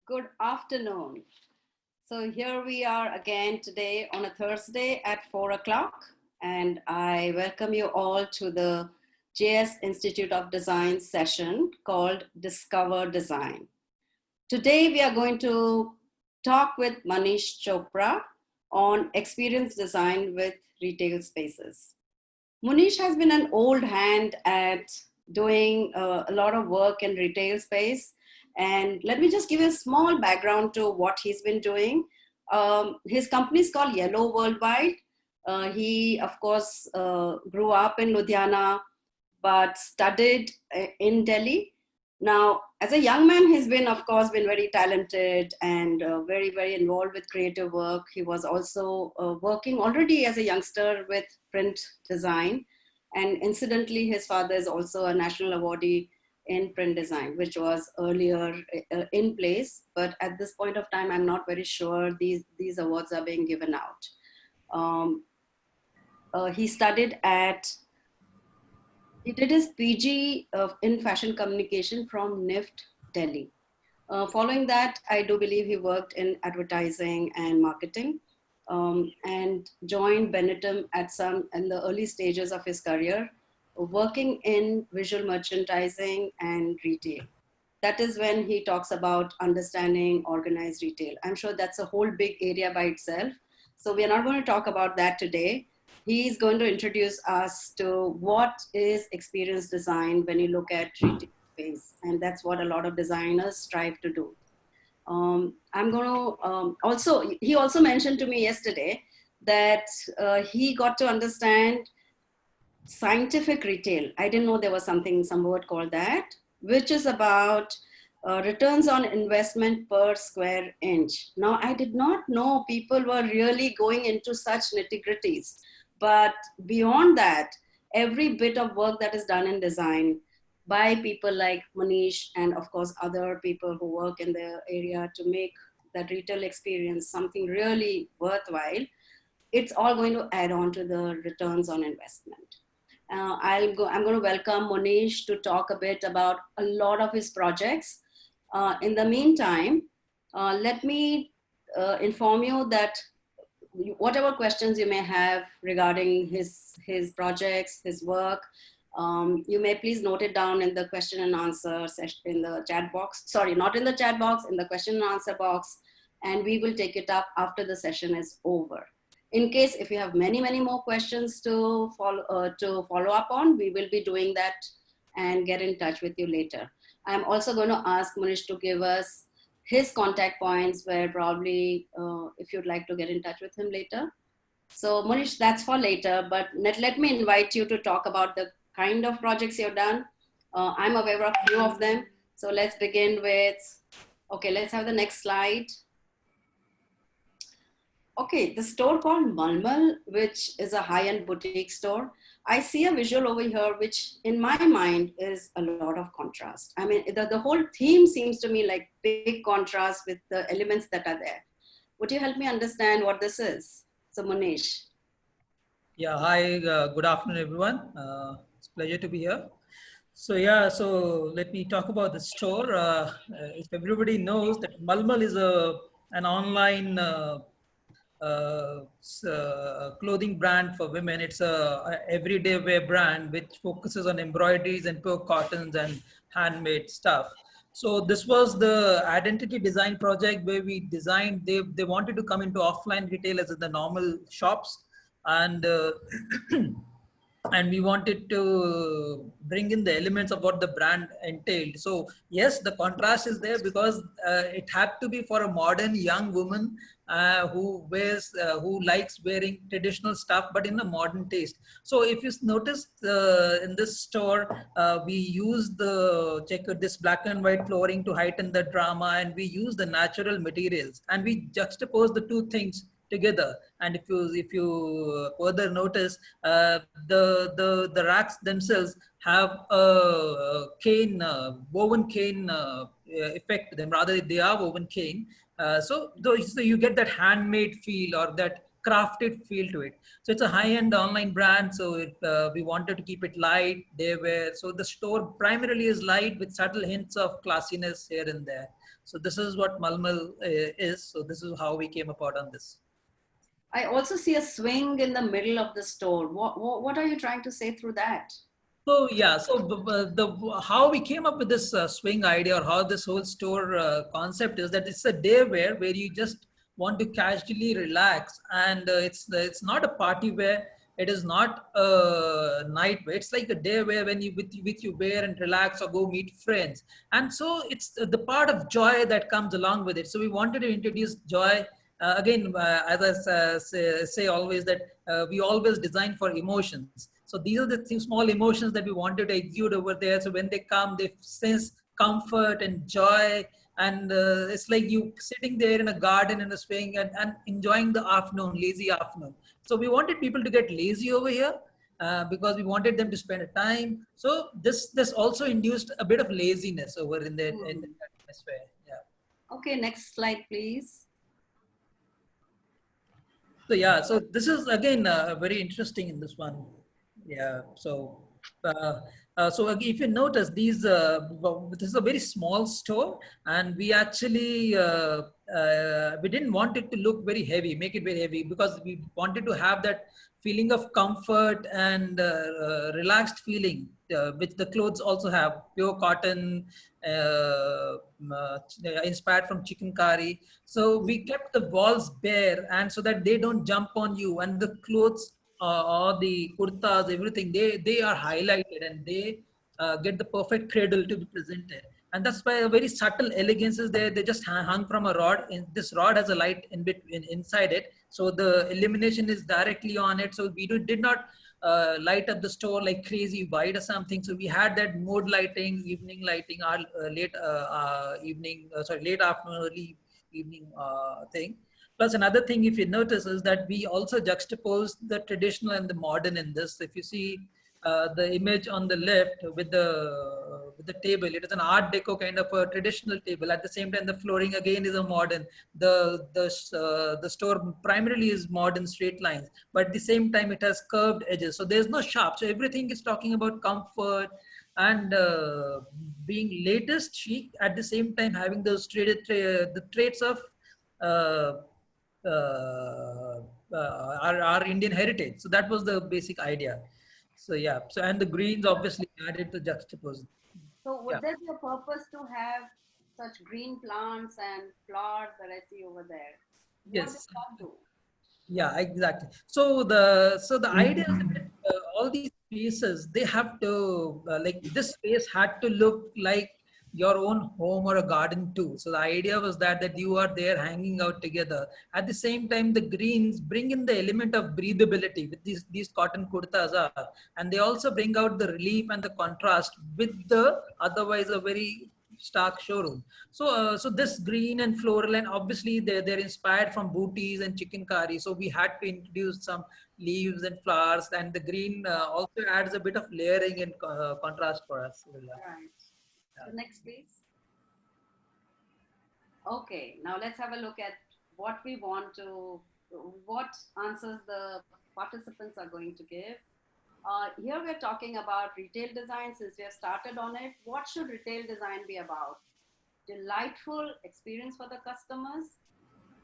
Good afternoon. So here we are again today on a Thursday at 4 o'clock, and I welcome you all to the JS Institute of Design session called Discover Design. Today we are going to talk with Manish Chopra on experience design with retail spaces. Munish has been an old hand at doing a lot of work in retail space. And let me just give you a small background to what he's been doing. His company is called Yellow Worldwide. He, of course, grew up in Ludhiana, but studied in Delhi. Now, as a young man, he's been, of course, been very talented and very, very involved with creative work. He was also working already as a youngster with print design. And incidentally, his father is also a national awardee in print design, which was earlier in place. But at this point of time, I'm not very sure these awards are being given out. He studied he did his PG in fashion communication from NIFT, Delhi. Following that, I do believe he worked in advertising and marketing and joined Benetton in the early stages of his career, working in visual merchandising and retail. That is when he talks about understanding organized retail. I'm sure that's a whole big area by itself. So we are not going to talk about that today. He's going to introduce us to what is experience design when you look at retail space. And that's what a lot of designers strive to do. I'm going to he also mentioned to me yesterday that he got to understand scientific retail. I didn't know there was some word called that, which is about returns on investment per square inch. Now, I did not know people were really going into such nitty-gritties. But beyond that, every bit of work that is done in design by people like Manish and of course other people who work in the area to make that retail experience something really worthwhile, it's all going to add on to the returns on investment. I'm going to welcome Munish to talk a bit about a lot of his projects. In the meantime, let me inform you that whatever questions you may have regarding his projects, his work, you may please note it down in the question and answer session in the chat box. Sorry, not in the chat box, in the question and answer box, and we will take it up after the session is over. In case if you have many more questions to follow up on, we will be doing that and get in touch with you later. I'm also going to ask Munish to give us his contact points where probably if you'd like to get in touch with him later. So Munish, that's for later, but let me invite you to talk about the kind of projects you've done. I'm aware of a few of them. So let's begin with, okay, let's have the next slide. Okay, the store called Malmal, which is a high-end boutique store. I see a visual over here, which in my mind is a lot of contrast. I mean, the whole theme seems to me like big contrast with the elements that are there. Would you help me understand what this is? So Manish. Yeah, hi, good afternoon, everyone. It's a pleasure to be here. So yeah, so let me talk about the store. If everybody knows that Malmal is an online clothing brand for women. It's a everyday wear brand which focuses on embroideries and pure cottons and handmade stuff. So this was the identity design project where we designed, they wanted to come into offline retail as in the normal shops, and and we wanted to bring in the elements of what the brand entailed. So yes, the contrast is there because it had to be for a modern young woman who likes wearing traditional stuff but in a modern taste. So if you notice in this store, we use this black and white flooring to heighten the drama, and we use the natural materials, and we juxtapose the two things together. And if you further notice, the racks themselves have a cane, woven cane effect to them. Rather, they are woven cane. So you get that handmade feel or that crafted feel to it. So it's a high-end online brand. So we wanted to keep it light. So the store primarily is light with subtle hints of classiness here and there. So this is what Malmal is. So this is how we came about on this. I also see a swing in the middle of the store. What are you trying to say through that? So yeah, so how we came up with this swing idea, or how this whole store concept is, that it's a day where you just want to casually relax, and it's not a party wear. It is not a night wear. It's like a day wear when you with you wear and relax or go meet friends. And so it's the part of joy that comes along with it. So we wanted to introduce joy. Again, as I say always, that we always design for emotions. So these are the small emotions that we wanted to exude over there. So when they come, they sense comfort and joy. And it's like you sitting there in a garden in a swing, and enjoying the afternoon, lazy afternoon. So we wanted people to get lazy over here, because we wanted them to spend a time. So this also induced a bit of laziness over in the atmosphere. Yeah. Okay, next slide, please. So yeah, so this is again very interesting in this one. Yeah. So if you notice, this is a very small store, and we actually we didn't want it to look very heavy, make it very heavy, because we wanted to have that feeling of comfort and relaxed feeling, which the clothes also have, pure cotton, inspired from chicken curry. So we kept the walls bare, and so that they don't jump on you, and the clothes or the kurtas, everything, they are highlighted, and they get the perfect cradle to be presented. And that's why a very subtle elegance is there. They just hung from a rod. And this rod has a light in between inside it, so the illumination is directly on it. So we did not light up the store like crazy white or something. So we had that mode lighting, evening lighting, or late afternoon, early evening thing. Plus, another thing, if you notice, is that we also juxtapose the traditional and the modern in this. If you see the image on the left with the table, it is an Art Deco kind of a traditional table. At the same time, the flooring again is a modern. The store primarily is modern straight lines, but at the same time, it has curved edges. So there's no sharp. So everything is talking about comfort and being latest chic, at the same time having those the traits of uh, our Indian heritage. So that was the basic idea. So yeah. So and the greens obviously added to juxtapose. So Yeah. would there be a purpose to have such green plants and flowers that I see over there? What does Yes. that do? Yeah, exactly. So the idea is that all these spaces, they have to like, this space had to look like your own home or a garden too. So the idea was that you are there hanging out together. At the same time, the greens bring in the element of breathability with these cotton kurtas are, and they also bring out the relief and the contrast with the otherwise a very stark showroom. So this green and floral, and obviously they're inspired from booties and chicken curry. So we had to introduce some leaves and flowers, and the green also adds a bit of layering and contrast for us. So, yeah. Right. Yeah. The next, please. Okay, now let's have a look at what we want to, what answers the participants are going to give. Here we're talking about retail design. Since we have started on it, what should retail design be about? Delightful experience for the customers?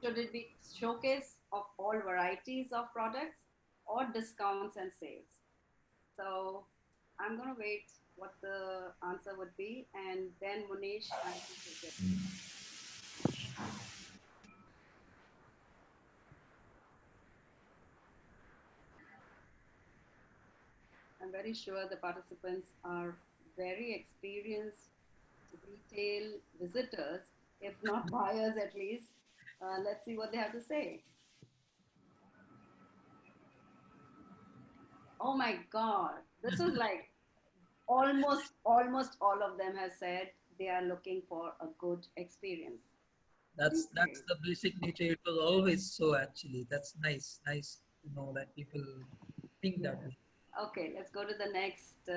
Should it be showcase of all varieties of products, or discounts and sales? So I'm going to wait what the answer would be, and then Munish, I will take it. I'm very sure the participants are very experienced retail visitors, if not buyers at least. Let's see what they have to say. Oh my God, this is like almost all of them have said they are looking for a good experience. What do you That's say? the basic nature. It was always so, actually. That's nice to know that people think that way. Okay, let's go to the next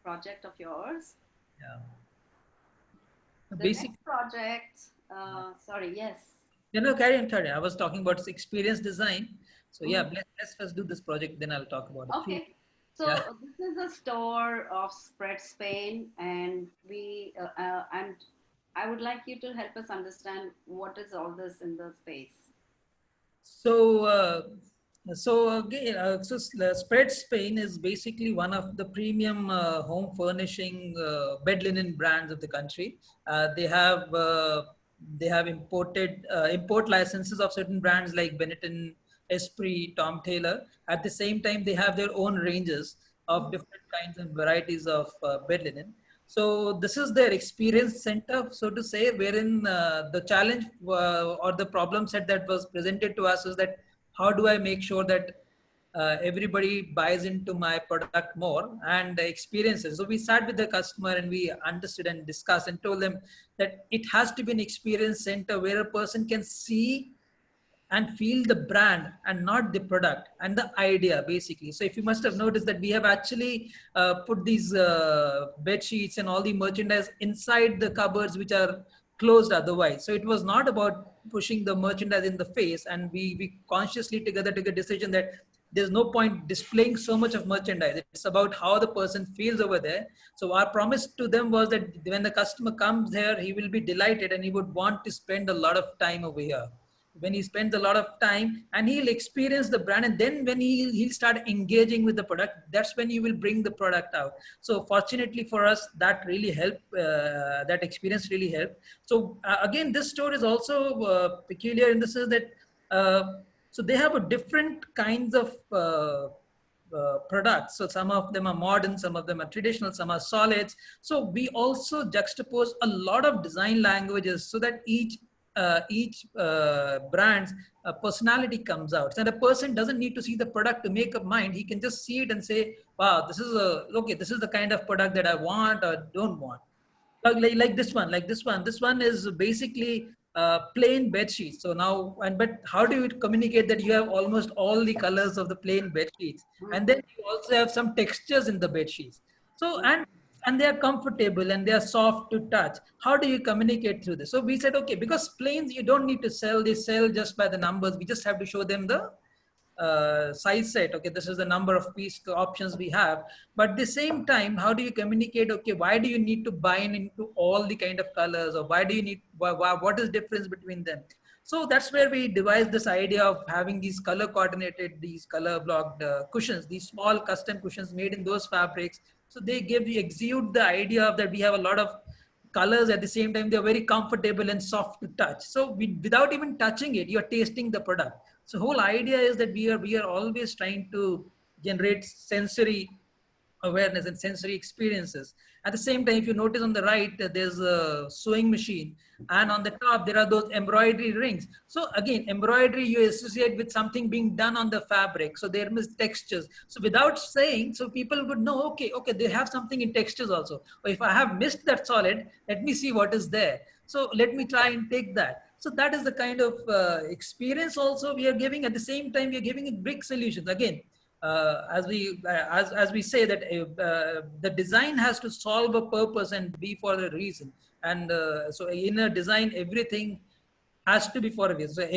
project of yours. Yeah. The Basic. next project, sorry, yes. Carry on. I was talking about experience design. So yeah, Mhm. let's first do this project, then I'll talk about it. Please. Okay, Yeah. so this is a store of spread Spain, and I would like you to help us understand what is all this in the space. So, again, Spread Spain is basically one of the premium home furnishing bed linen brands of the country. They have imported import licenses of certain brands like Benetton, Esprit, Tom Taylor. At the same time, they have their own ranges of different kinds and varieties of bed linen. So this is their experience center, so to say, wherein the challenge or the problem set that was presented to us is that how do I make sure that everybody buys into my product more and experiences. So we sat with the customer and we understood and discussed and told them that it has to be an experience center where a person can see and feel the brand and not the product and the idea basically. So if you must have noticed that we have actually put these bed sheets and all the merchandise inside the cupboards which are closed otherwise. So it was not about pushing the merchandise in the face, and we consciously together took a decision that there's no point displaying so much of merchandise. It's about how the person feels over there. So our promise to them was that when the customer comes here, he will be delighted and he would want to spend a lot of time over here. When he spends a lot of time and he'll experience the brand, and then when he'll start engaging with the product, that's when you will bring the product out. So fortunately for us, that really helped, that experience really helped. So again, this store is also peculiar in the sense that uh, so they have a different kinds of products. So some of them are modern, some of them are traditional, some are solids. So we also juxtapose a lot of design languages so that each brand's personality comes out. So the person doesn't need to see the product to make up mind. He can just see it and say, "Wow, this is okay. This is the kind of product that I want or don't want." Like this one, this one is basically plain bed sheets. So now, but how do you communicate that you have almost all the colors of the plain bed sheets, and then you also have some textures in the bed sheets. So and they are comfortable and they are soft to touch. How do you communicate through this? So we said, okay, because planes you don't need to sell, they sell just by the numbers. We just have to show them the size set. Okay, this is the number of piece options we have. But at the same time, how do you communicate? Okay, why do you need to buy into all the kind of colors, or why do you need, what is difference between them? So that's where we devised this idea of having these color coordinated, these color blocked cushions, these small custom cushions made in those fabrics. So they give you, exude the idea of that we have a lot of colors. At the same time, they're very comfortable and soft to touch. So without even touching it, you're tasting the product. So whole idea is that we are always trying to generate sensory awareness and sensory experiences. At the same time, if you notice on the right, there's a sewing machine, and on the top there are those embroidery rings. So again, embroidery you associate with something being done on the fabric. So there is textures. So without saying, so people would know, okay, they have something in textures also. Or if I have missed that solid, let me see what is there. So let me try and take that. So that is the kind of experience also we are giving. At the same time, we are giving it big solutions. Again, as we say that the design has to solve a purpose and be for a reason. And so in a design, everything has to be for a reason.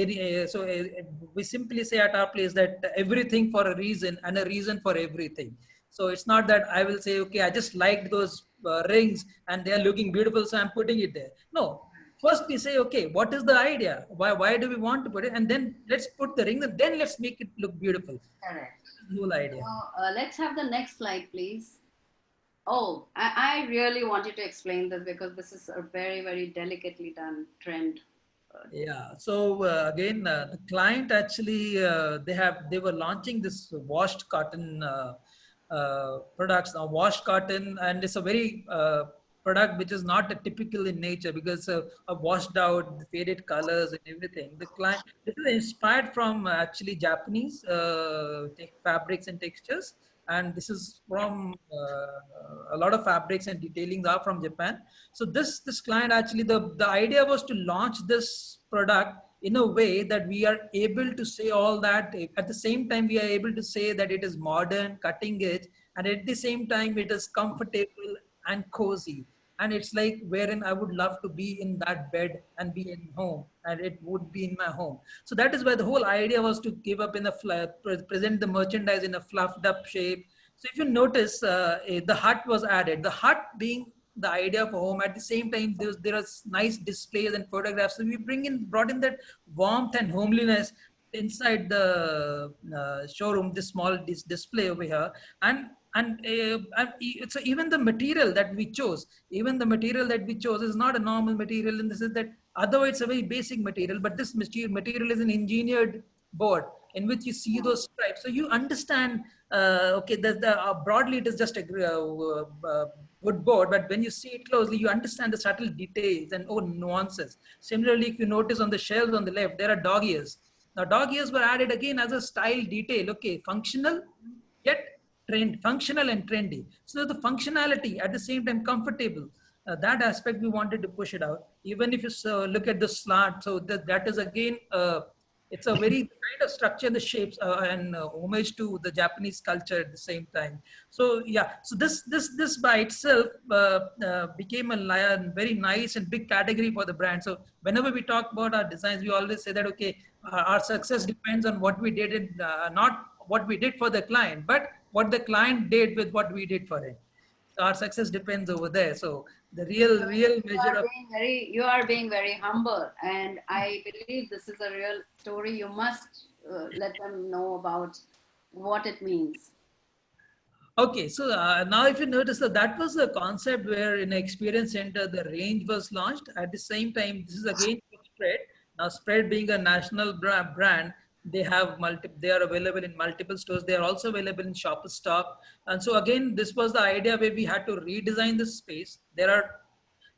We simply say at our place that everything for a reason and a reason for everything. So it's not that I will say, okay, I just liked those rings and they are looking beautiful, so I'm putting it there. No, first we say, okay, what is the idea? Why do we want to put it? And then let's put the ring, and then let's make it look beautiful. Correct. The whole idea. Let's have the next slide, please. Oh, I really want you to explain this because this is a very, very delicately done trend. Yeah. So again, the client actually they were launching this washed cotton products now. Washed cotton, and it's a very product which is not a typical in nature because of washed out, the faded colors and everything. The client, this is inspired from actually Japanese fabrics and textures, and this is from a lot of fabrics and detailings are from Japan. So this client actually, the idea was to launch this product in a way that we are able to say all that. At the same time, we are able to say that it is modern, cutting edge, and at the same time it is comfortable and cozy. And it's like wherein I would love to be in that bed and be in home, and it would be in my home. So that is why the whole idea was to give up in a present the merchandise in a fluffed up shape. So if you notice, the hut was added. The hut being the idea of a home. At the same time, there are nice displays and photographs. So we brought in that warmth and homeliness inside the showroom, this small display over here. And even the material that we chose, is not a normal material in the sense that, although it's a very basic material, but this material is an engineered board in which you see those stripes. So you understand, okay, broadly it is just a wood board, but when you see it closely, you understand the subtle details and nuances. Similarly, if you notice on the shelves on the left, there are dog ears. Now, dog ears were added again as a style detail. Okay, functional yet functional and trendy. So the functionality at the same time comfortable. That aspect we wanted to push it out. Even if you look at the slant, so that is again, it's a very kind of structure, the shapes, and homage to the Japanese culture at the same time. So yeah, so this by itself became a very nice and big category for the brand. So whenever we talk about our designs, we always say that, okay, our success depends on what we did, not what we did for the client, but what the client did with what we did for him. So our success depends over there. So the real measure of, You are being very humble, and I believe this is a real story. You must let them know about what it means. okay, so now if you notice that was the concept where in Experience Center, the range was launched. At the same time, this is again Spread. Now, Spread being a national brand, they are available in multiple stores. They are also available in Shopper Stop. And so again, this was the idea where we had to redesign the space. There's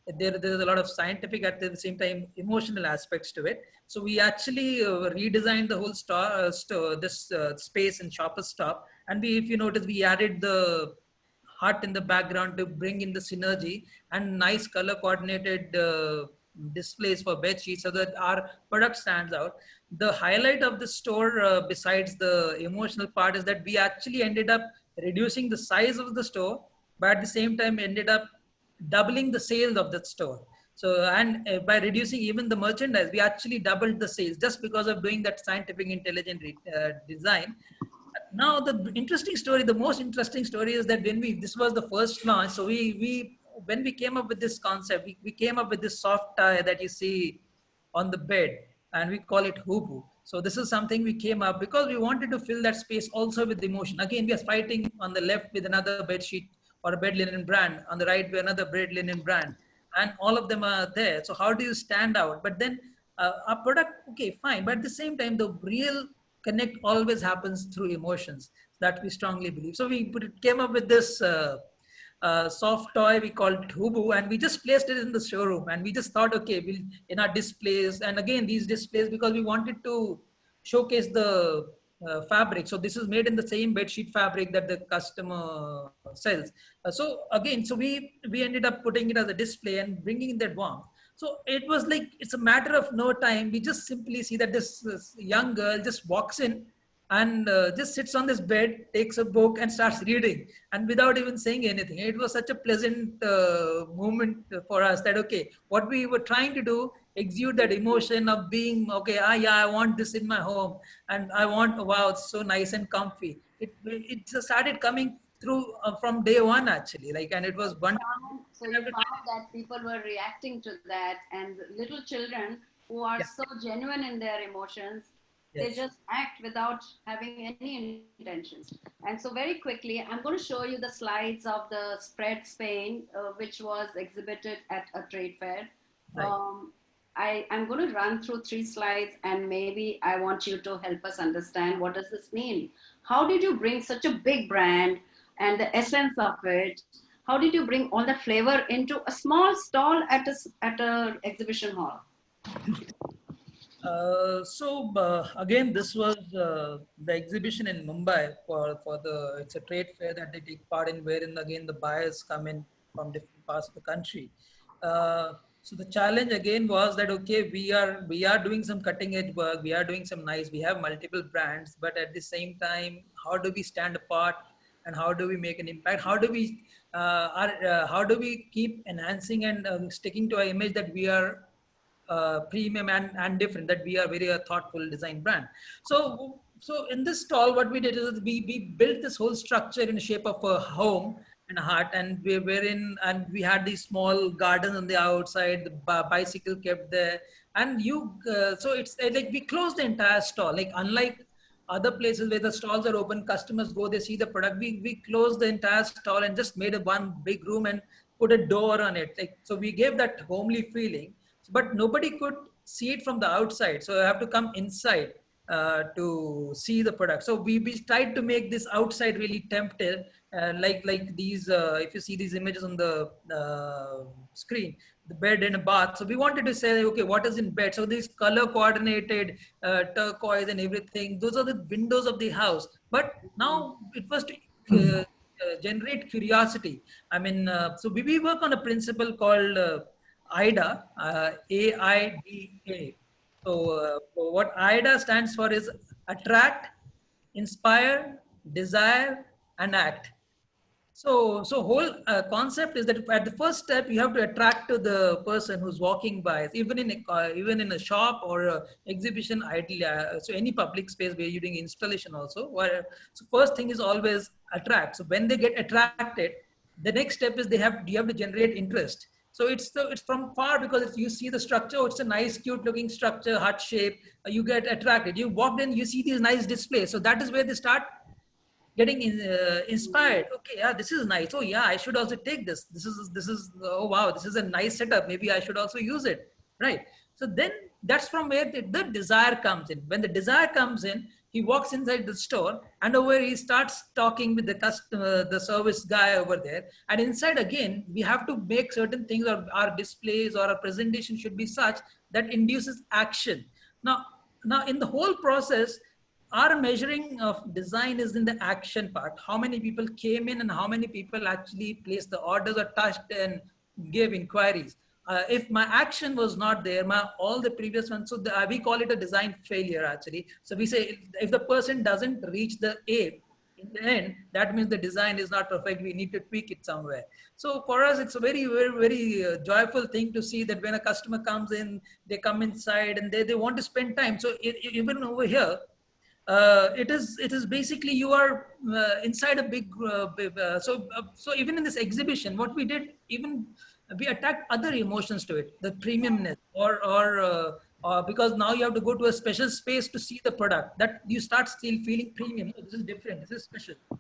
a lot of scientific, at the same time emotional aspects to it. So we actually redesigned the whole this space in Shopper Stop. And if you notice, we added the hut in the background to bring in the synergy, and nice color coordinated displays for bed sheets so that our product stands out. The highlight of the store, besides the emotional part, is that we actually ended up reducing the size of the store, but at the same time ended up doubling the sales of that store. So, and by reducing even the merchandise, we actually doubled the sales just because of doing that scientific intelligent design. Now, the most interesting story is that this was the first launch. So when we came up with this concept, we came up with this soft tie that you see on the bed, and we call it Hubu. So this is something we came up because we wanted to fill that space also with emotion. Again, we are fighting on the left with another bed sheet or a bed linen brand, on the right with another bed linen brand, and all of them are there. So how do you stand out? But then our product, okay, fine. But at the same time, the real connect always happens through emotions, that we strongly believe. So came up with this soft toy we called Hubu, and we just placed it in the showroom, and we just thought, okay, we'll in our displays, and again these displays, because we wanted to showcase the fabric. So this is made in the same bedsheet fabric that the customer sells. So again, so we ended up putting it as a display and bringing in that warmth. So it was like, it's a matter of no time. We just simply see that this young girl just walks in and just sits on this bed, takes a book and starts reading, and without even saying anything. It was such a pleasant moment for us that, okay, what we were trying to do, exude that emotion of being, okay, yeah, I want this in my home, and I want, wow, it's so nice and comfy. It just started coming through from day one, actually, like, and it was wonderful. So you found that people were reacting to that, and little children who are Yeah. so genuine in their emotions, they Yes. just act without having any intentions. And so very quickly, I'm going to show you the slides of the Spread Spain, which was exhibited at a trade fair. Right. I'm going to run through 3 slides, and maybe I want you to help us understand what does this mean. How did you bring such a big brand and the essence of it? How did you bring all the flavor into a small stall at a exhibition hall? Again, this was the exhibition in Mumbai for it's a trade fair that they take part in, wherein again the buyers come in from different parts of the country. So the challenge again was that, okay, we are doing some cutting edge work, we are doing some nice, we have multiple brands, but at the same time, how do we stand apart, and how do we make an impact? How do we keep enhancing and sticking to our image that we are premium and different, that we are very thoughtful design brand. So in this stall, what we did is we built this whole structure in the shape of a home, and a hut, and we were in, and we had these small gardens on the outside, the bicycle kept there. And so it's like we closed the entire stall, like unlike other places where the stalls are open, customers go, they see the product. We closed the entire stall and just made a one big room and put a door on it. Like, so we gave that homely feeling, but nobody could see it from the outside. So I have to come inside to see the product. So we tried to make this outside really tempting, like these, if you see these images on the screen, the bed and a bath. So we wanted to say, okay, what is in bed? So these color coordinated turquoise and everything, those are the windows of the house. But now it was to generate curiosity. I mean, so we work on a principle called AIDA, AIDA. So what AIDA stands for is attract, inspire, desire, and act. So whole concept is that at the first step you have to attract to the person who's walking by, even in a shop or a exhibition, ideally, so any public space where you're doing installation also. So first thing is always attract. So when they get attracted, the next step is you have to generate interest. So it's from far, because you see the structure. It's a nice, cute looking structure, hut shape. You get attracted. You walk in, you see these nice displays. So that is where they start getting inspired. Okay, yeah, this is nice. Oh yeah, I should also take this. This is oh wow, this is a nice setup. Maybe I should also use it, right? So then that's from where the desire comes in. When the desire comes in, he walks inside the store, and over he starts talking with the customer, the service guy over there. And inside again, we have to make certain things, or our displays or our presentation should be such that induces action. Now now in the whole process, our measuring of design is in the action part. How many people came in and how many people actually placed the orders or touched and gave inquiries. If my action was not there, all the previous ones, so we call it a design failure actually. So we say if the person doesn't reach the A in the end, that means the design is not perfect. We need to tweak it somewhere. So for us, it's a very joyful thing to see that when a customer comes in, they come inside and they want to spend time. So even over here, it is basically you are inside a big so even in this exhibition, what we did, even we attacked other emotions to it, the premiumness, or because now you have to go to a special space to see the product, that you start still feeling premium. Oh, this is different, this is special. So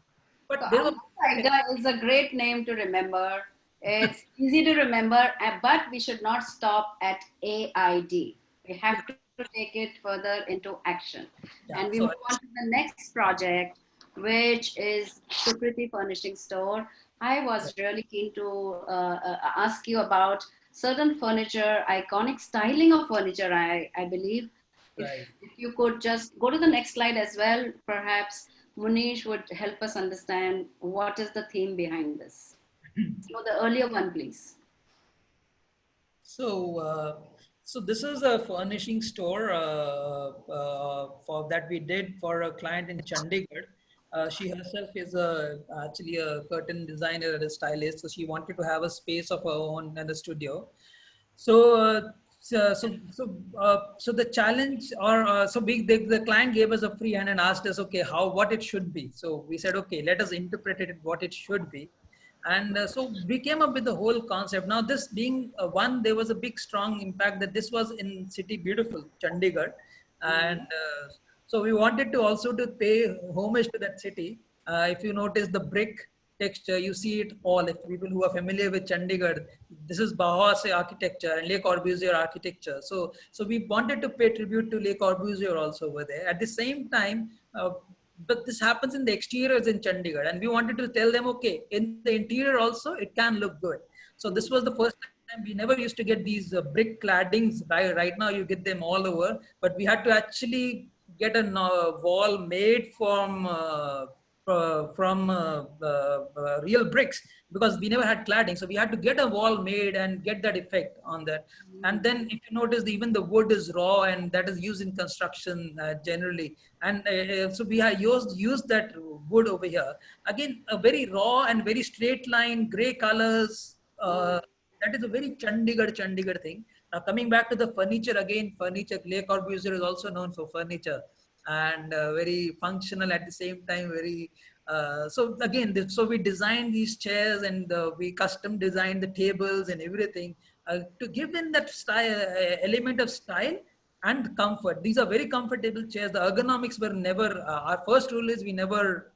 But there was Ida is a great name to remember. It's easy to remember, but we should not stop at AID. We have to take it further into action. yeah And we so move on to the next project, which is Sukriti Furnishing Store. I was really keen to ask you about certain furniture, iconic styling of furniture, I believe. right. If you could just go to the next slide as well, perhaps Munish would help us understand what is the theme behind this. So the earlier one, please. So, so this is a furnishing store for that we did for a client in Chandigarh. She herself is actually a curtain designer and a stylist, so she wanted to have a space of her own and a studio. So, so the challenge, or the client gave us a free hand and asked us, okay, what it should be. So we said, okay, let us interpret it what it should be. And so we came up with the whole concept. Now, this being one, there was a big, strong impact that this was in city beautiful Chandigarh, and so we wanted to also to pay homage to that city. If you notice the brick texture, you see it all. If people who are familiar with Chandigarh, this is Bahawase architecture and Le Corbusier architecture. So we wanted to pay tribute to Le Corbusier also over there. At the same time, but this happens in the exteriors in Chandigarh, and we wanted to tell them, okay, in the interior also it can look good. So this was the first time. We never used to get these brick claddings. Right now you get them all over, but we had to actually get a wall made from real bricks, because we never had cladding. So we had to get a wall made and get that effect on that. And then if you notice, even the wood is raw, and that is used in construction generally. And so we have used that wood over here. Again, a very raw and very straight line, gray colors. That is a very Chandigarh thing. Now coming back to the furniture again, furniture, Le Corbusier is also known for furniture, and very functional at the same time, very So again, so we designed these chairs and we custom designed the tables and everything to give in that style, element of style and comfort. These are very comfortable chairs. The ergonomics were never, our first rule is we never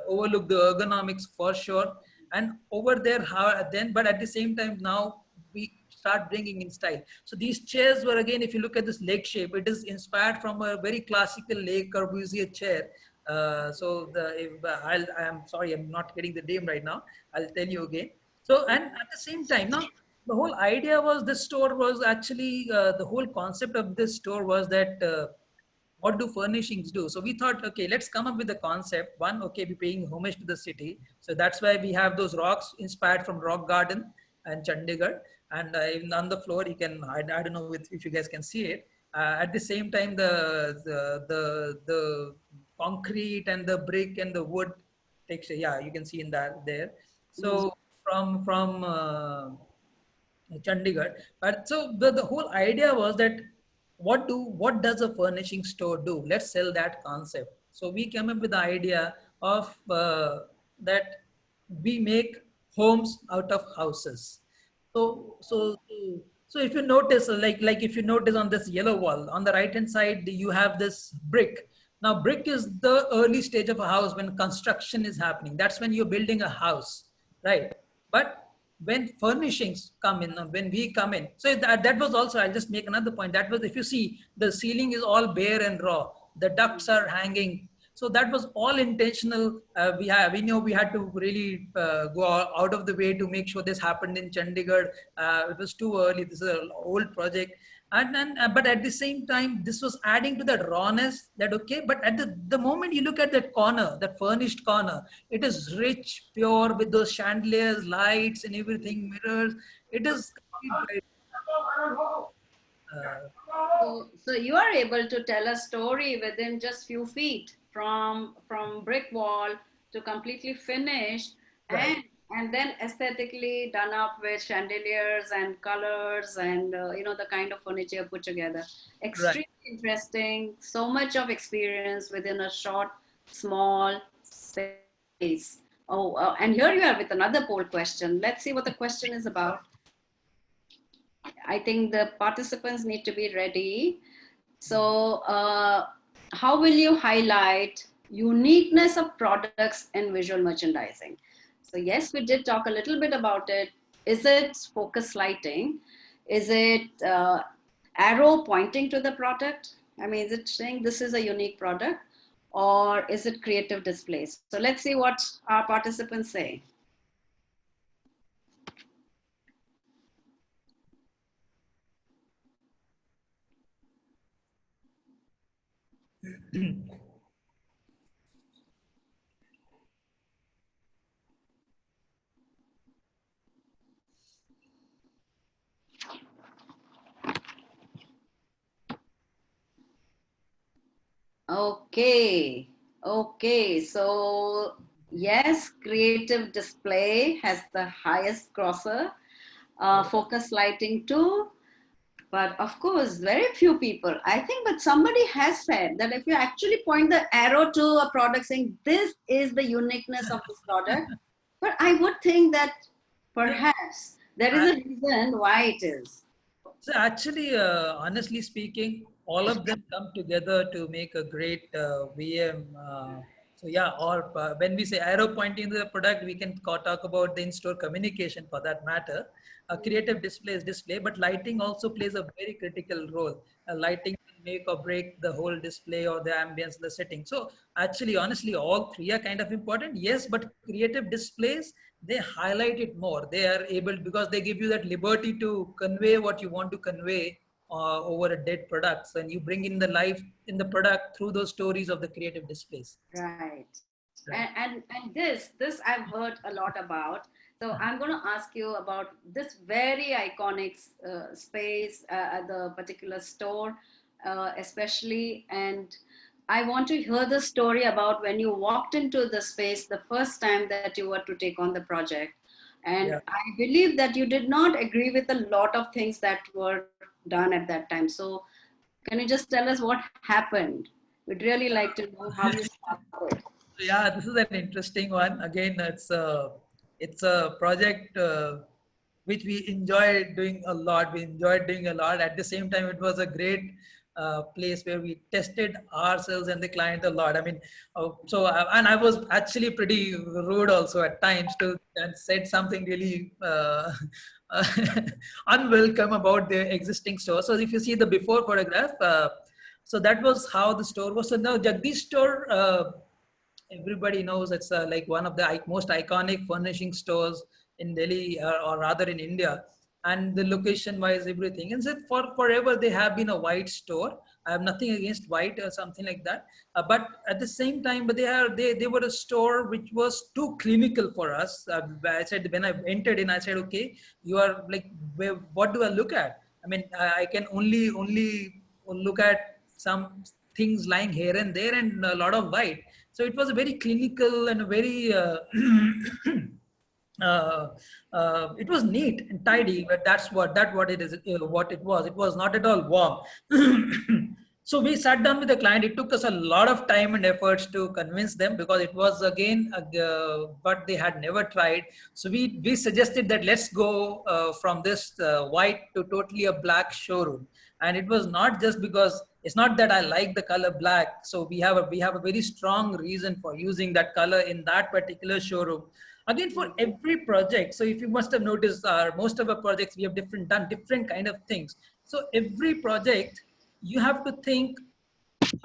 overlook the ergonomics for sure. And over there, then, but at the same time, now we start bringing in style. So these chairs were, again, if you look at this leg shape, it is inspired from a very classical Le Corbusier chair. I'm sorry, I'm not getting the name right now. I'll tell you again. So, and at the same time, now the whole idea was this store was actually the whole concept of this store was that what do furnishings do? So we thought, okay, let's come up with a concept. One, okay, we're paying homage to the city. So that's why we have those rocks inspired from Rock Garden and Chandigarh. And even on the floor, you can, I don't know if you guys can see it. At the same time, the concrete and the brick and the wood texture, yeah, you can see in that there. So from Chandigarh. But so the whole idea was that what does a furnishing store do? Let's sell that concept. So we came up with the idea of that we make homes out of houses. So so if you notice, like if you notice on this yellow wall, on the right hand side, you have this brick. Now, brick is the early stage of a house when construction is happening. That's when you're building a house, right? But when furnishings come in, when we come in, so that was also, I'll just make another point. That was, if you see, the ceiling is all bare and raw. The ducts are hanging. So that was all intentional. We know we had to really go out of the way to make sure this happened in Chandigarh. It was too early. This is an old project. And then, but at the same time, this was adding to that rawness that, okay, but at the moment you look at that corner, that furnished corner, it is rich, pure with those chandeliers, lights and everything, mirrors. It is complete bright. Uh, So you are able to tell a story within just few feet from brick wall to completely finished, right. and then aesthetically done up with chandeliers and colors and the kind of furniture put together. Right. Extremely interesting. So much of experience within a short, small space. Oh, and here you are with another poll question. Let's see what the question is about. I think the participants need to be ready. So, how will you highlight uniqueness of products in visual merchandising? So, yes, we did talk a little bit about it. Is it focus lighting? Is it arrow pointing to the product? I mean, is it saying this is a unique product? Or is it creative displays? So let's see what our participants say. Okay, okay. So yes, creative display has the highest crosser. Focus lighting too. But of course, very few people. I think, but somebody has said that if you actually point the arrow to a product saying this is the uniqueness of this product, but I would think that No, perhaps there is I- a reason why it is. So actually, honestly speaking, all of them come together to make a great VM. So yeah, or when we say arrow pointing to the product, we can talk about the in-store communication for that matter. Creative display is display, but lighting also plays a very critical role. Lighting can make or break the whole display or the ambience, the setting. So actually, honestly, all three are kind of important. Yes, but creative displays, they highlight it more. They are able, because they give you that liberty to convey what you want to convey over a dead product, and you bring in the life in the product through those stories of the creative displays. Right. Right. And this I've heard a lot about. So I'm going to ask you about this very iconic space at the particular store, especially. And I want to hear the story about when you walked into the space the first time that you were to take on the project. And Yeah. I believe that you did not agree with a lot of things that were done at that time. So can you just tell us what happened? We'd really like to know how you upward. Yeah, this is an interesting one. Again, it's a project which we enjoyed doing a lot. We enjoyed doing a lot. At the same time, it was a great place where we tested ourselves and the client a lot. I mean, and I was actually pretty rude also at times to and said something really unwelcome about the existing store. So if you see the before photograph. So that was how the store was. So now Jagdish store, everybody knows it's like one of the most iconic furnishing stores in Delhi, or rather in India. And the location wise, everything. And so for forever, they have been a white store. I have nothing against white or something like that. But at the same time, but they were a store which was too clinical for us. I said, when I entered in, I said, okay, you are like, what do I look at? I mean, I can only look at some things lying here and there and a lot of white. So it was a very clinical and a very uh, it was neat and tidy, but what it is, what it was. It was not at all warm. So we sat down with the client. It took us a lot of time and efforts to convince them, because it was again but they had never tried. So we suggested that let's go from this white to totally a black showroom. And it was not just because it's not that I like the color black. So we have a very strong reason for using that color in that particular showroom. Again, for every project. So if you must have noticed, most of our projects, we have done different kind of things. So every project, you have to think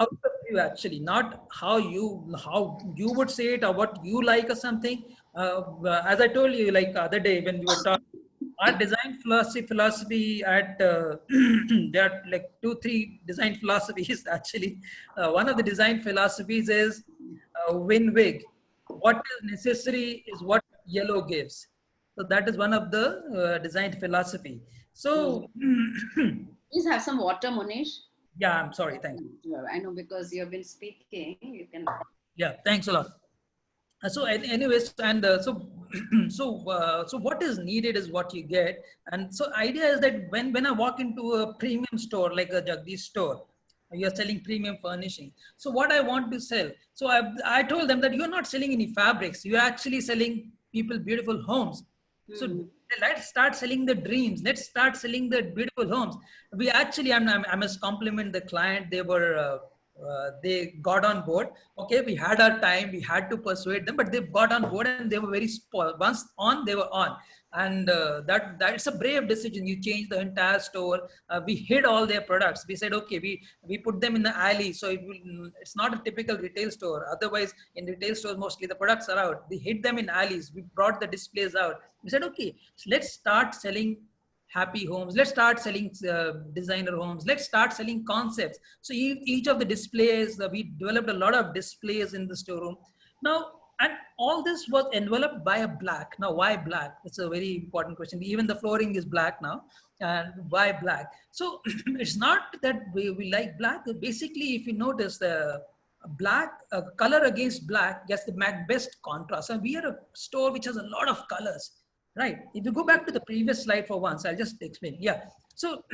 out of you, actually, not how you would say it or what you like or something. As I told you, like other day when we were talking, our design philosophy at there are like 2 3 design philosophies actually. One of the design philosophies is win wig. What is necessary is what yellow gives. So that is one of the design philosophy. Hmm. So Please have some water, Munish. yeah, I'm sorry, thanks. I know because you have been speaking. You can. Yeah, thanks a lot. So anyways, and so what is needed is what you get. And so idea is that when I walk into a premium store like a Jagdish store, you're selling premium furnishing. So what I want to sell, so I told them that you're not selling any fabrics, you're actually selling people beautiful homes. So Hmm. let's start selling the dreams. Let's start selling the beautiful homes. We actually, I must compliment the client. They got on board. Okay, we had our time. We had to persuade them, but they got on board and they were very spoiled. Once on, they were on. And that's a brave decision. You change the entire store. We hid all their products. We said, okay, we put them in the alley. So it's not a typical retail store. Otherwise, in retail stores, mostly the products are out. We hid them in alleys. We brought the displays out. We said, okay, so let's start selling happy homes. Let's start selling designer homes. Let's start selling concepts. So each of the displays, we developed a lot of displays in the storeroom. Now, and all this was enveloped by a black. Now, why black? It's a very important question. Even the flooring is black now. And why black? So it's not that we like black. Basically, if you notice, the black color against black gets the best contrast. And we are a store which has a lot of colors. Right. If you go back to the previous slide for once, I'll just explain. Yeah. So,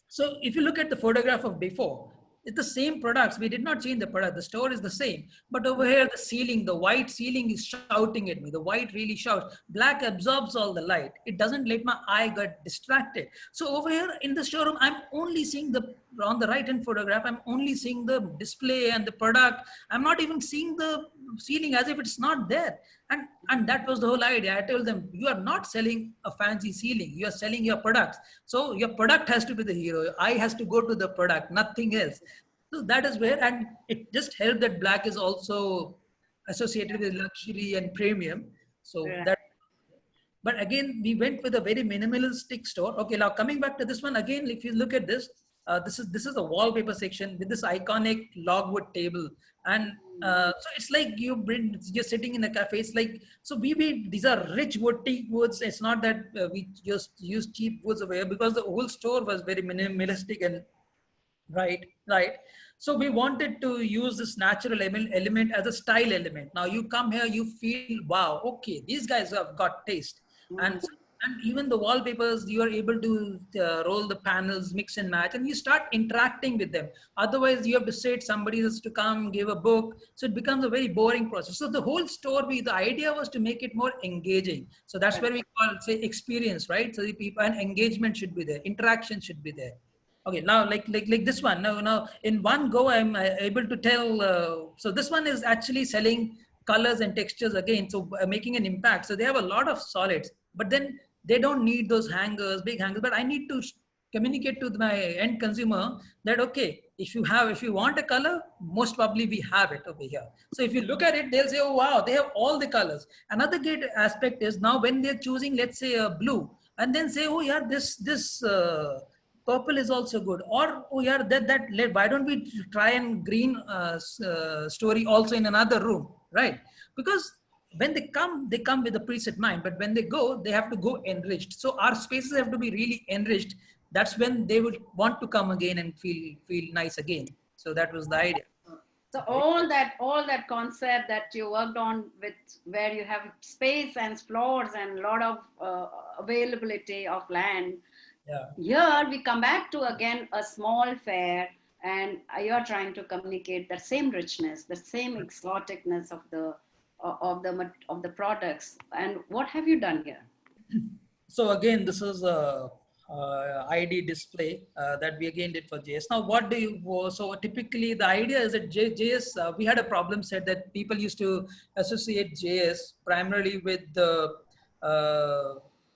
so if you look at the photograph of before, it's the same products. We did not change the product. The store is the same. But over here, the ceiling, the white ceiling is shouting at me. The white really shouts. Black absorbs all the light. It doesn't let my eye get distracted. So over here in the showroom, I'm only seeing on the right hand photograph, I'm only seeing the display and the product. I'm not even seeing the ceiling as if it's not there. And that was the whole idea. I told them, you are not selling a fancy ceiling. You are selling your products. So your product has to be the hero. Your eye has to go to the product, nothing else. So that is where, and it just helped that black is also associated with luxury and premium. So Right. that, but again, we went with a very minimalistic store. Okay, now coming back to this one again, if you look at this, this is a wallpaper section with this iconic logwood table. And so it's like you're sitting in a cafe. It's like, so these are rich wood, teak woods. It's not that we just use cheap woods over here, because the whole store was very minimalistic and right. So we wanted to use this natural element as a style element. Now you come here, you feel, wow, okay, these guys have got taste. and Hmm. And even the wallpapers, you are able to roll the panels, mix and match, and you start interacting with them. Otherwise, you have to sit, somebody has to come, give a book. So it becomes a very boring process. So the whole story, the idea was to make it more engaging. So that's where we call, say, experience, right? So the people and engagement should be there, interaction should be there. Okay, now like this one. Now in one go, I'm able to tell. So this one is actually selling colors and textures again. So making an impact. So they have a lot of solids, but then they don't need those hangers, big hangers. But I need to communicate to my end consumer that okay, if you want a color, most probably we have it over here. So if you look at it, they'll say, oh wow, they have all the colors. Another great aspect is now when they're choosing, let's say a blue, and then say, oh yeah, this. Purple is also good, or oh yeah, why don't we try and green story also in another room, right? Because when they come with a preset mind, but when they go, they have to go enriched. So our spaces have to be really enriched. That's when they would want to come again and feel nice again. So that was the idea. So all that concept that you worked on with, where you have space and floors and a lot of availability of land. Yeah. Here we come back to again a small fair, and you're trying to communicate that same richness, the same exoticness of the products. And what have you done here? So again, this is a ID display that we again did for JS. Now, what do you, so typically the idea is that JS, we had a problem set that people used to associate JS primarily with the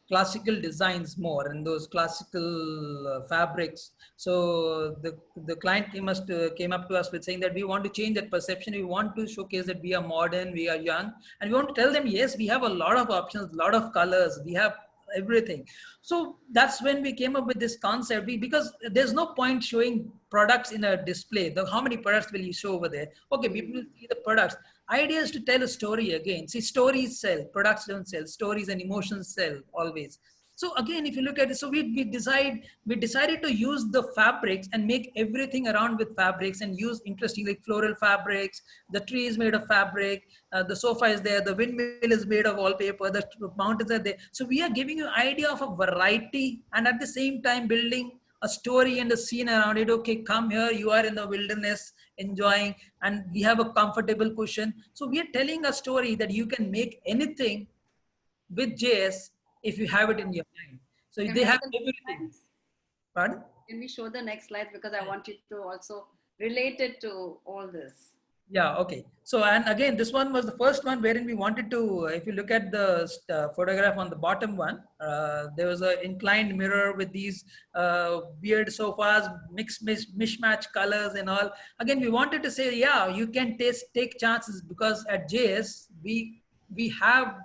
classical designs more and those classical fabrics. So the client came up to us with saying that we want to change that perception. We want to showcase that we are modern, we are young, and we want to tell them, yes, we have a lot of options, a lot of colors, we have everything. So that's when we came up with this concept, because there's no point showing products in a display. How many products will you show over there? Okay, people will see the products. Idea is to tell a story again. See, stories sell, products don't sell. Stories and emotions sell always. So again, if you look at it, so we decided to use the fabrics and make everything around with fabrics and use interesting like floral fabrics. The tree is made of fabric. The sofa is there. The windmill is made of wallpaper. The mountains are there. So we are giving you an idea of a variety and at the same time building a story and a scene around it. Okay, come here. You are in the wilderness enjoying, and we have a comfortable cushion. So we are telling a story that you can make anything with JS if you have it in your mind. So Can they we have have the next everything. slides? Pardon? Can we show the next slide? Because I want you to also relate it to all this. Yeah, okay. So, and again, this one was the first one wherein we wanted to, if you look at the photograph on the bottom one, there was an inclined mirror with these weird sofas, mishmatch colors and all. Again, we wanted to say, yeah, you can take chances, because at JS, we have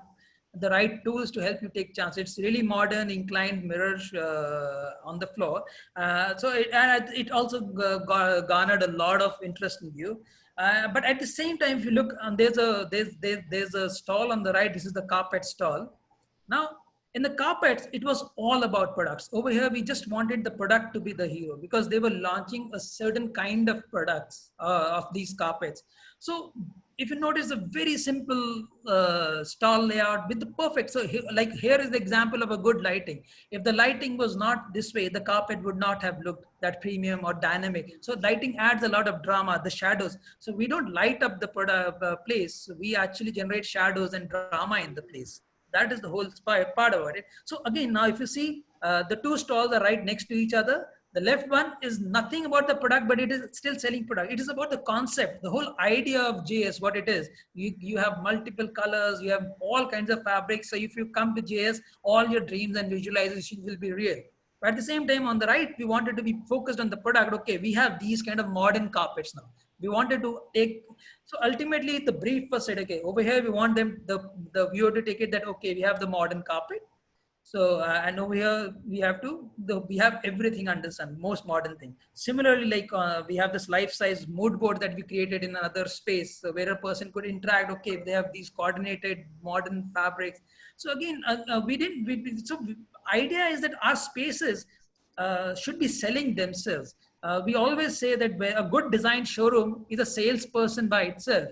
the right tools to help you take chance. It's really modern, inclined mirrors on the floor. And it also garnered a lot of interest in you. But at the same time, if you look, there's a stall on the right. This is the carpet stall. Now, in the carpets, it was all about products. Over here, we just wanted the product to be the hero because they were launching a certain kind of products of these carpets. So if you notice a very simple stall layout with the perfect, so like here is the example of a good lighting. If the lighting was not this way, the carpet would not have looked that premium or dynamic. So lighting adds a lot of drama, the shadows. So we don't light up the place. We actually generate shadows and drama in the place. That is the whole part about it. So again, now if you see the two stalls are right next to each other. The left one is nothing about the product, but it is still selling product. It is about the concept, the whole idea of JS, what it is. You have multiple colors, you have all kinds of fabrics. So if you come to JS, all your dreams and visualizations will be real. But at the same time, on the right, we wanted to be focused on the product. Okay, we have these kind of modern carpets now. We wanted to take, so ultimately the brief was said, okay, over here we want the viewer to take it that, okay, we have the modern carpet. So, and over here we have everything under sun, most modern thing. Similarly, like we have this life-size mood board that we created in another space where a person could interact. Okay, they have these coordinated modern fabrics. So again, idea is that our spaces should be selling themselves. We always say that a good design showroom is a salesperson by itself.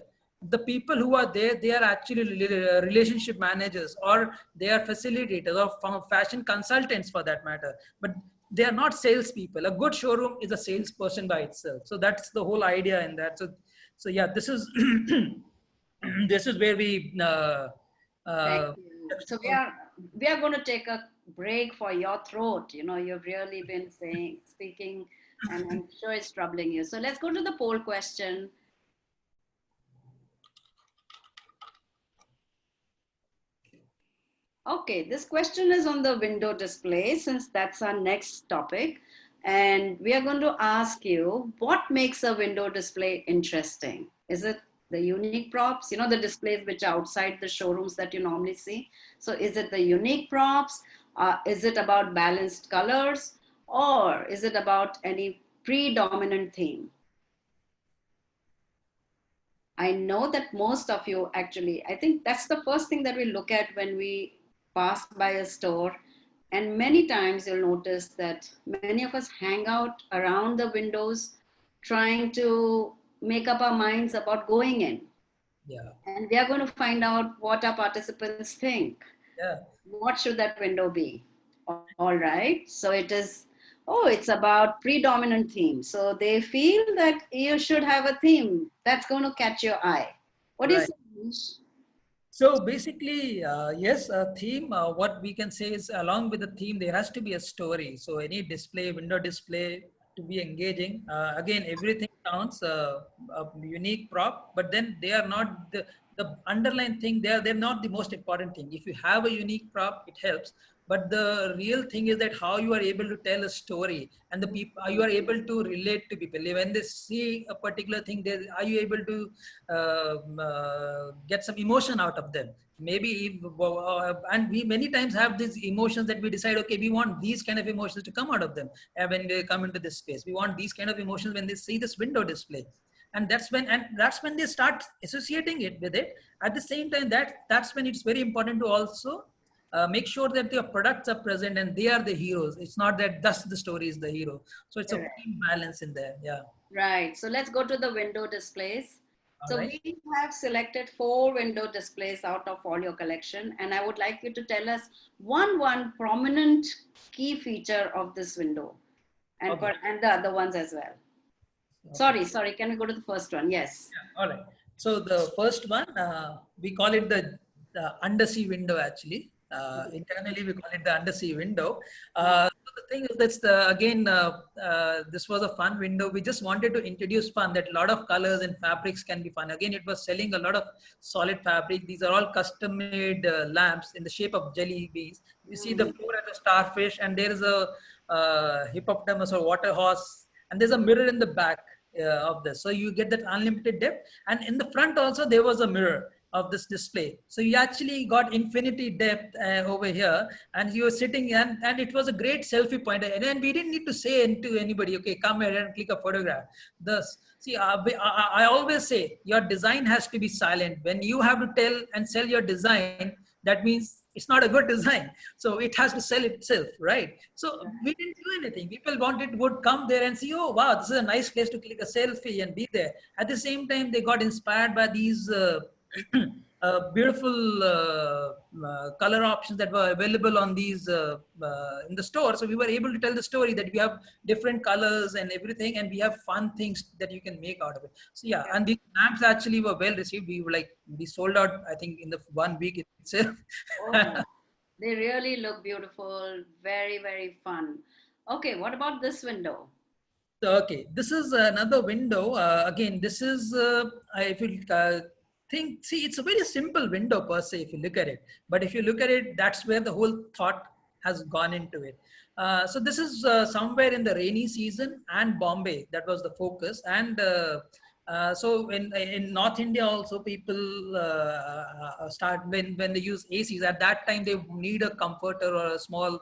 the people who are there, they are actually relationship managers, or they are facilitators, or fashion consultants for that matter. But they are not salespeople. A good showroom is a salesperson by itself. So that's the whole idea in that. So yeah, this is this is where we. Thank Uh, you. So we are going to take a break for your throat. You know, you've really been speaking, and I'm sure it's troubling you. So let's go to the poll question. Okay, this question is on the window display, since that's our next topic. And we are going to ask you, what makes a window display interesting? Is it the unique props, you know, the displays which are outside the showrooms that you normally see? So is it the unique props? Is it about balanced colors? Or is it about any predominant theme? I know that most of you actually, I think that's the first thing that we look at when we pass by a store. And many times you'll notice that many of us hang out around the windows trying to make up our minds about going in. yeah, And we are going to find out what our participants think. yeah. What should that window be? All right. So it is, oh, it's about predominant theme. So they feel that you should have a theme that's going to catch your eye. What do you Right. say, Manish? So basically, yes, a theme, what we can say is along with the theme, there has to be a story. So any display, window display to be engaging. Again, everything counts, a unique prop, but then they are not the underlying thing. They're not the most important thing. If you have a unique prop, it helps. But the real thing is that how you are able to tell a story, and the people, you are able to relate to people. When they see a particular thing, are you able to get some emotion out of them? Maybe and we many times have these emotions that we decide, okay, we want these kind of emotions to come out of them when they come into this space. We want these kind of emotions when they see this window display. And that's when they start associating it with it. At the same time, that's when it's very important to also make sure that your products are present and they are the heroes. It's not that thus the story is the hero. So it's a Correct. fine balance in there. Yeah. Right. So let's go to the window displays. All So right. we have selected 4 window displays out of all your collection, and I would like you to tell us one prominent key feature of this window, and Okay. and the other ones as well. Okay. Sorry. Can we go to the first one? Yes. All right. So the first one, we call it the undersea window. Actually, internally we call it the undersea window. So the thing is, this was a fun window. We just wanted to introduce fun. That a lot of colors and fabrics can be fun. Again, it was selling a lot of solid fabric. These are all custom-made lamps in the shape of jelly beans. You see the floor as a starfish, and there is a hippopotamus or water horse, and there's a mirror in the back of this. So you get that unlimited depth. And in the front also, there was a mirror of this display. So you actually got infinity depth over here, and you were sitting, and it was a great selfie point. And then we didn't need to say to anybody, okay, come here and click a photograph. Thus, see, I always say your design has to be silent. When you have to tell and sell your design, that means it's not a good design. So it has to sell itself, right? So we didn't do anything. People would come there and see, oh wow, this is a nice place to click a selfie and be there. At the same time, they got inspired by these beautiful color options that were available on these in the store. So we were able to tell the story that we have different colors and everything, and we have fun things that you can make out of it. So yeah, and these lamps actually were well received. We sold out, I think, in the 1 week itself. Oh, they really look beautiful. Very fun. Okay, what about this window? So, okay, this is another window. Again, this is, if you see, it's a very simple window per se, if you look at it. But if you look at it, that's where the whole thought has gone into it. So this is somewhere in the rainy season and Bombay. That was the focus. And so in North India also, people start when they use ACs. At that time, they need a comforter or a small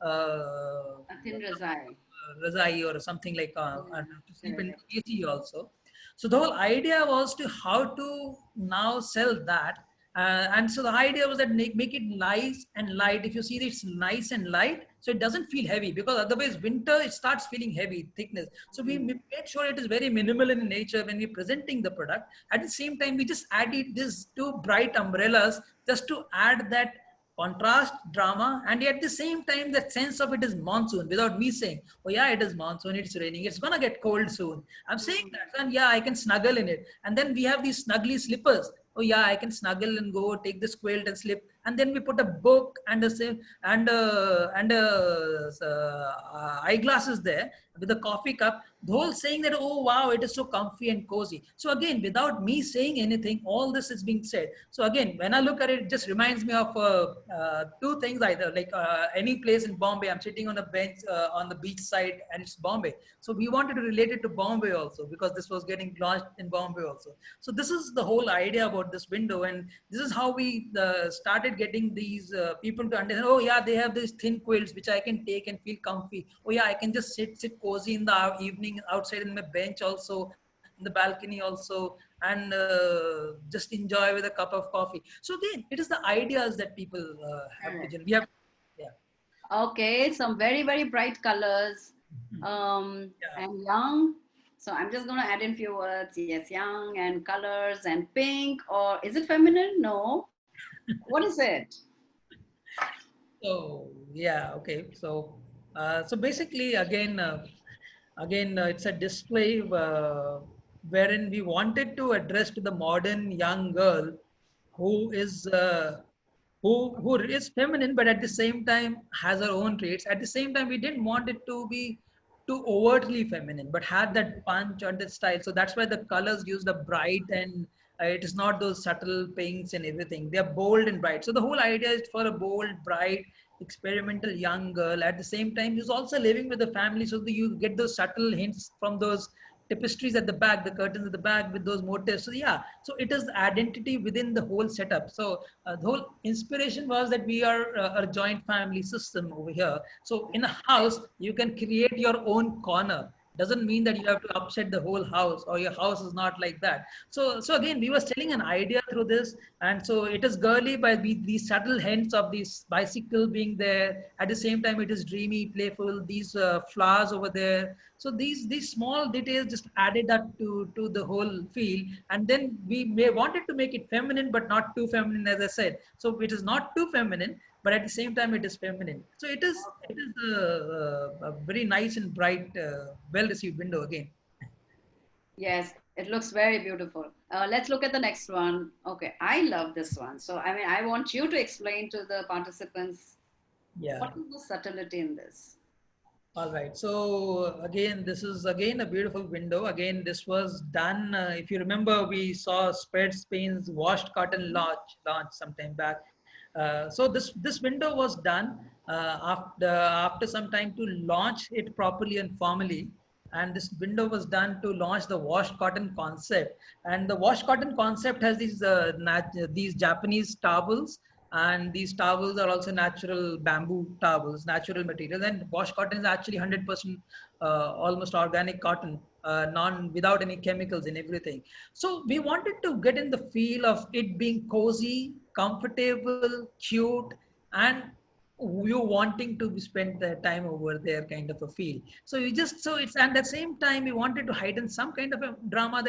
A thin razai. Razai or something like Yeah, to sleep in correct. AC also. So the whole idea was to how to now sell that And so the idea was that make it nice and light. If you see it's nice and light, so it doesn't feel heavy, because otherwise winter it starts feeling heavy, thickness. So we made sure it is very minimal in nature when we're presenting the product. At the same time, we just added these two bright umbrellas just to add that contrast, drama, and at the same time that sense of it is monsoon, without me saying, oh yeah, it is monsoon, it's raining, it's gonna get cold soon. I'm saying that, and yeah, I can snuggle in it. And then we have these snuggly slippers. Oh yeah, I can snuggle and go take this quilt and slip. And then we put a book and eyeglasses there with a coffee cup. The whole saying that, oh wow, it is so comfy and cozy. So again, without me saying anything, all this is being said. So again, when I look at it, it just reminds me of two things either. Like any place in Bombay, I'm sitting on a bench on the beach side, and it's Bombay. So we wanted to relate it to Bombay also, because this was getting launched in Bombay also. So this is the whole idea about this window, and this is how we started getting these people to understand. Oh yeah, they have these thin quilts which I can take and feel comfy. Oh yeah, I can just sit cozy in the evening outside in my bench also, in the balcony also, and just enjoy with a cup of coffee. So again, it is the ideas that people have to we have. Yeah. Okay, some very, very bright colors, Yeah. and young. So I'm just going to add in few words. Yes, young and colors and pink. Or is it feminine? No. What is it? So yeah, okay. So basically, again, it's a display wherein we wanted to address to the modern young girl who is who is feminine, but at the same time has her own traits. At the same time, we didn't want it to be too overtly feminine, but had that punch or that style. So that's why the colors used are bright, and it is not those subtle pinks and everything. They are bold and bright. So the whole idea is for a bold, bright, experimental young girl. At the same time, who's also living with the family, so that you get those subtle hints from those tapestries at the back, the curtains at the back with those motifs. So yeah, so it is the identity within the whole setup. So the whole inspiration was that we are a joint family system over here. So in a house, you can create your own corner. Doesn't mean that you have to upset the whole house, or your house is not like that. So again, we were selling an idea through this, and so it is girly by these subtle hints of this bicycle being there. At the same time, it is dreamy, playful. These flowers over there. So these small details just added up to the whole feel, and then we may wanted to make it feminine, but not too feminine, as I said. So it is not too feminine, but at the same time it is feminine. So it is a very nice and bright, well received window again. Yes, it looks very beautiful. Let's look at the next one. Okay, I love this one. So, I mean, I want you to explain to the participants Yeah. what is the subtlety in this? All right. So again, this is again a beautiful window. Again, this was done. If you remember, we saw Spread Spain's washed cotton launch sometime back. So this window was done after some time to launch it properly and formally. And this window was done to launch the washed cotton concept. And the washed cotton concept has these Japanese towels, and these towels are also natural bamboo towels, natural material. And wash cotton is actually 100% almost organic cotton, non without any chemicals in everything. So we wanted to get in the feel of it being cozy, comfortable, cute, and you wanting to spend the time over there, kind of a feel. So we just, so it's, and at the same time we wanted to heighten some kind of a drama,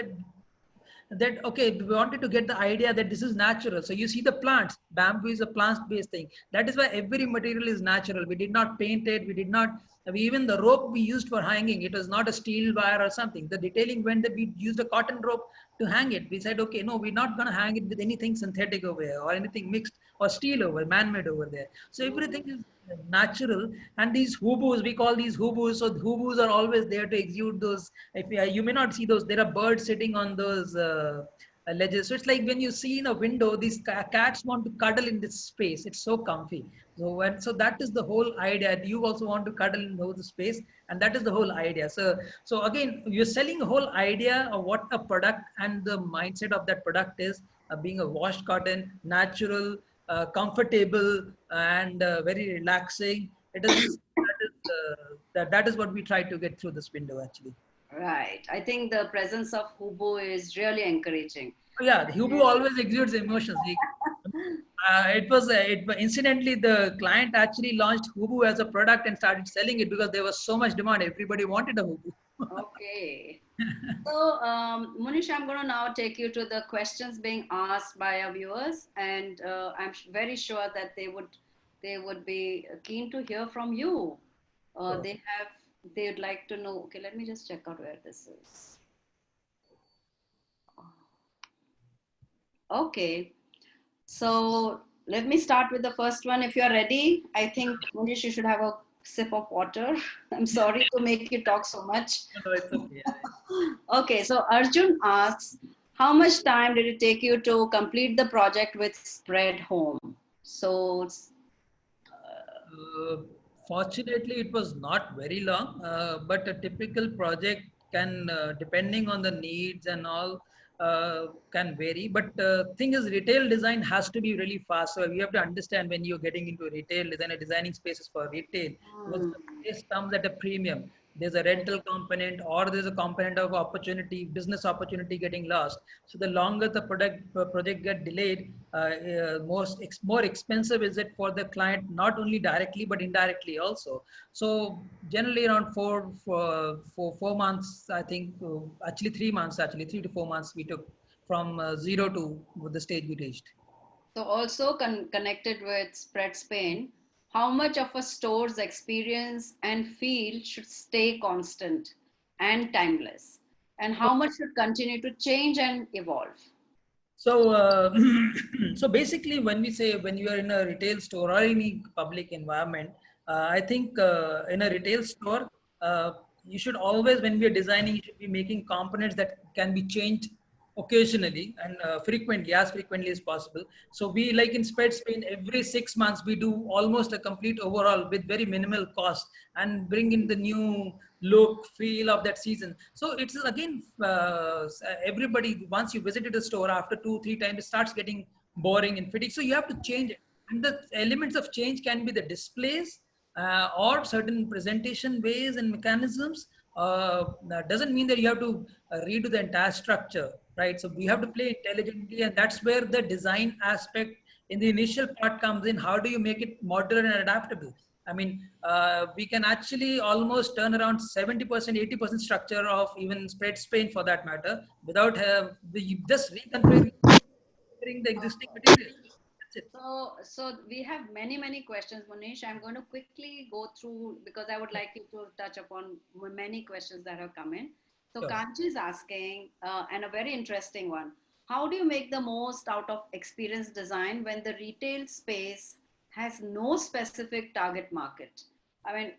that okay, we wanted to get the idea that this is natural. So you see the plants, bamboo is a plant based thing. That is why every material is natural. We did not paint it, we did not, even the rope we used for hanging, it was not a steel wire or something. The detailing went that we used a cotton rope to hang it. We said, okay, no, we're not going to hang it with anything synthetic over here, or anything mixed, or steel over, man-made over there. So everything is natural. And these hubus, we call these hubus. So the hubus are always there to exude those. If you may not see those, there are birds sitting on those ledges. So it's like when you see in a window, these cats want to cuddle in this space. It's so comfy. So that is the whole idea. You also want to cuddle in the space, and that is the whole idea. So again, you're selling a whole idea of what a product and the mindset of that product is, being a washed cotton, natural, comfortable, and very relaxing. It is that is what we try to get through this window actually. Right. I think the presence of Hubo is really encouraging. Oh, yeah, the Hubu always exudes emotions. Incidentally, the client actually launched Hubu as a product and started selling it because there was so much demand. Everybody wanted a Hubu. Okay. So, Munish, I'm going to now take you to the questions being asked by our viewers, and I'm very sure that they would be keen to hear from you. So, They'd like to know. Okay, let me just check out where this is. Okay, so let me start with the first one. If you're ready, I think Munish, you should have a sip of water. I'm sorry to make you talk so much. no, it's okay. Okay, so Arjun asks, how much time did it take you to complete the project with Spread Home? So, Uh, Fortunately, it was not very long, but a typical project can, depending on the needs and all, can vary. But thing is, retail design has to be really fast. So you have to understand when you're getting into retail design or designing spaces for retail, because hmm, the space comes at a premium. There's a rental component, or there's a component of opportunity, business opportunity getting lost. So the longer the project get delayed, more expensive is it for the client, not only directly but indirectly also. So generally around 4 months, I think, actually 3 months, actually 3 to 4 months we took from zero to the stage we reached. so also connected with Spread Spain, how much of a store's experience and feel should stay constant and timeless? And how much should continue to change and evolve? So, so basically, when we say when you are in a retail store or any public environment, I think in a retail store, you should always, when we are designing, you should be making components that can be changed occasionally and frequently, as frequently as possible. So we, like in Spread Spain, every 6 months we do almost a complete overhaul with very minimal cost and bring in the new look, feel of that season. So it's again, everybody, once you visited a store after 2 3 times, it starts getting boring and fatigue. So you have to change it, and the elements of change can be the displays, or certain presentation ways and mechanisms. That doesn't mean that you have to redo the entire structure, right? So we have to play intelligently, and that's where the design aspect in the initial part comes in. How do you make it modular and adaptable? I mean, we can actually almost turn around 70%, 80% structure of even Spread Spain for that matter, without just reconfiguring the existing material. That's it. So we have many questions, Munish. I'm going to quickly go through because I would like you to touch upon many questions that have come in. So Sure. Kanchi is asking, and a very interesting one. How do you make the most out of experience design when the retail space has no specific target market? I mean,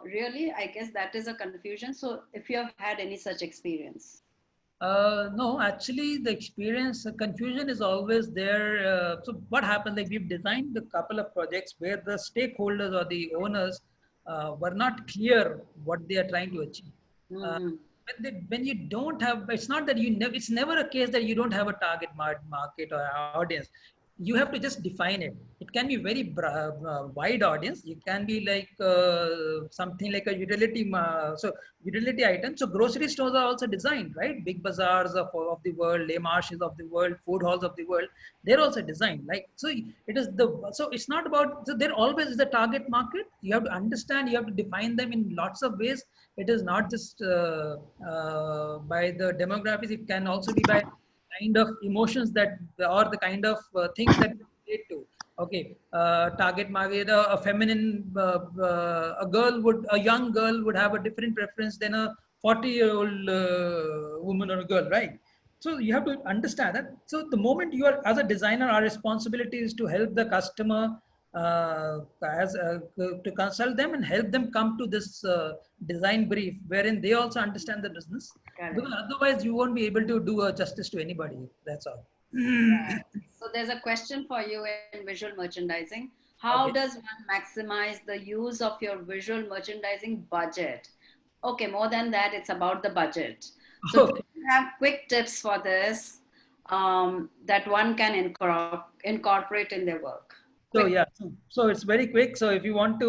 really, I guess that is a confusion. So if you have had any such experience. No, actually, the experience confusion is always there. So, what happened? Like we've designed a couple of projects where the stakeholders or the owners were not clear what they are trying to achieve. Uh, Hmm. when you don't have, it's not that you never. It's never a case that you don't have a target market or audience. You have to just define it. It can be very wide audience. It can be like something like a utility. So utility items. So grocery stores are also designed, right? Big bazaars of the world, lay marshes of the world, food halls of the world. They're also designed. Like so, it is the so it's not about. So there always is a target market. You have to understand. You have to define them in lots of ways. It is not just by the demographics. It can also be by kind of emotions that or the kind of things that they relate to. Okay, target market, a feminine, a young girl would have a different preference than a 40-year-old woman or a girl, right? So you have to understand that. So the moment you are, as a designer, our responsibility is to help the customer, to consult them and help them come to this design brief, wherein they also understand the business. Because Correct. otherwise, you won't be able to do justice to anybody. That's all. Right. So there's a question for you in visual merchandising. How Okay. does one maximize the use of your visual merchandising budget? Okay, more than that, it's about the budget. So do Okay. you have quick tips for this that one can incorporate in their work? So Quick. yeah, so it's very quick. So if you want to,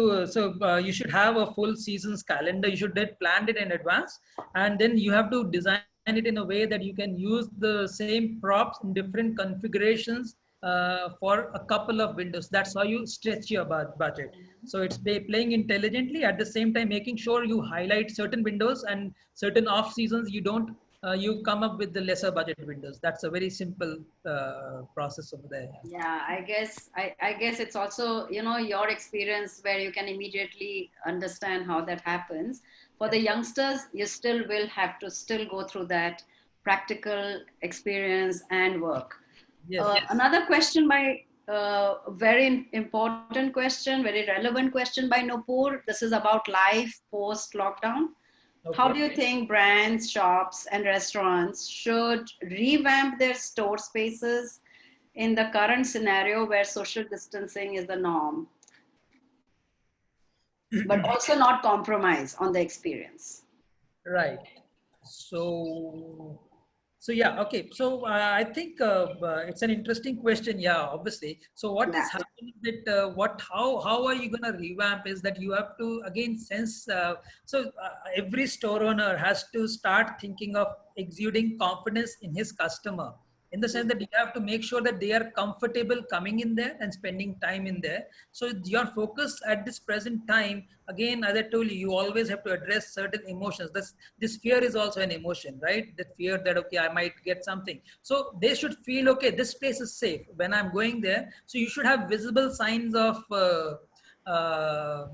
you should have a full season's calendar. You should get planned it in advance, and then you have to design it in a way that you can use the same props in different configurations for a couple of windows. That's how you stretch your budget. So it's playing intelligently, at the same time making sure you highlight certain windows, and certain off seasons you don't, you come up with the lesser budget windows. That's a very simple process over there. Yeah, I guess it's also, your experience where you can immediately understand how that happens. For the youngsters, you still will have to still go through that practical experience and work. Yes. Another question by very important question, very relevant question by Nupur. This is about life post lockdown. How Okay. do you think brands, shops, and restaurants should revamp their store spaces in the current scenario where social distancing is the norm, but also not compromise on the experience? Right. So, so yeah, okay. So I think it's an interesting question. Yeah, obviously. So what Yeah. is happening that how are you gonna revamp is that you have to again sense. Every store owner has to start thinking of exuding confidence in his customer, in the sense that you have to make sure that they are comfortable coming in there and spending time in there. So your focus at this present time, again, as I told you, you always have to address certain emotions. This fear is also an emotion, right? That fear that, okay, I might get something. So they should feel, okay, this place is safe when I'm going there. So you should have visible signs of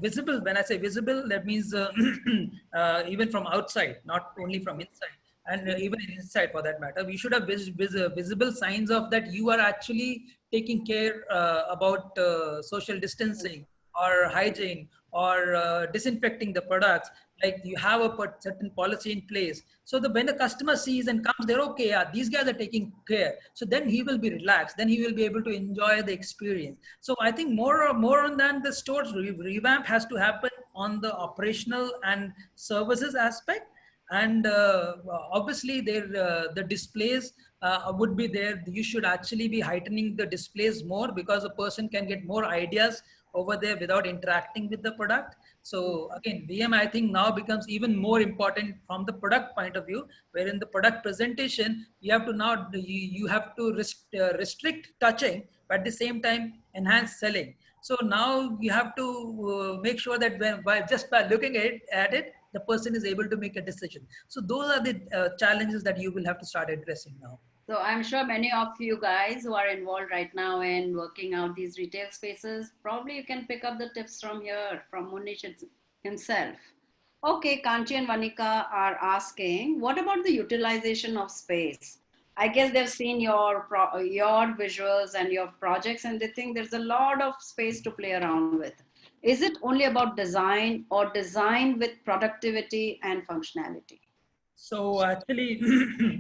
visible. When I say visible, that means even from outside, not only from inside, and even inside for that matter. We should have visible signs of that you are actually taking care about social distancing or hygiene or disinfecting the products. Like you have a certain policy in place, so that when a customer sees and comes there, okay, yeah, these guys are taking care, so then he will be relaxed, then he will be able to enjoy the experience. So I think more on than the stores revamp has to happen on the operational and services aspect. And obviously there the displays would be there. You should actually be heightening the displays more, because a person can get more ideas over there without interacting with the product. So again, VM I think now becomes even more important from the product point of view, wherein the product presentation, you have to now you have to restrict touching, but at the same time enhance selling. So now you have to make sure that by looking at it, the person is able to make a decision. So those are the challenges that you will have to start addressing now. So I'm sure many of you guys who are involved right now in working out these retail spaces, probably you can pick up the tips from here, from Munish himself. Okay, Kanchi and Vanika are asking, what about the utilization of space? I guess they've seen your visuals and your projects, and they think there's a lot of space to play around with. Is it only about design, or design with productivity and functionality? So actually,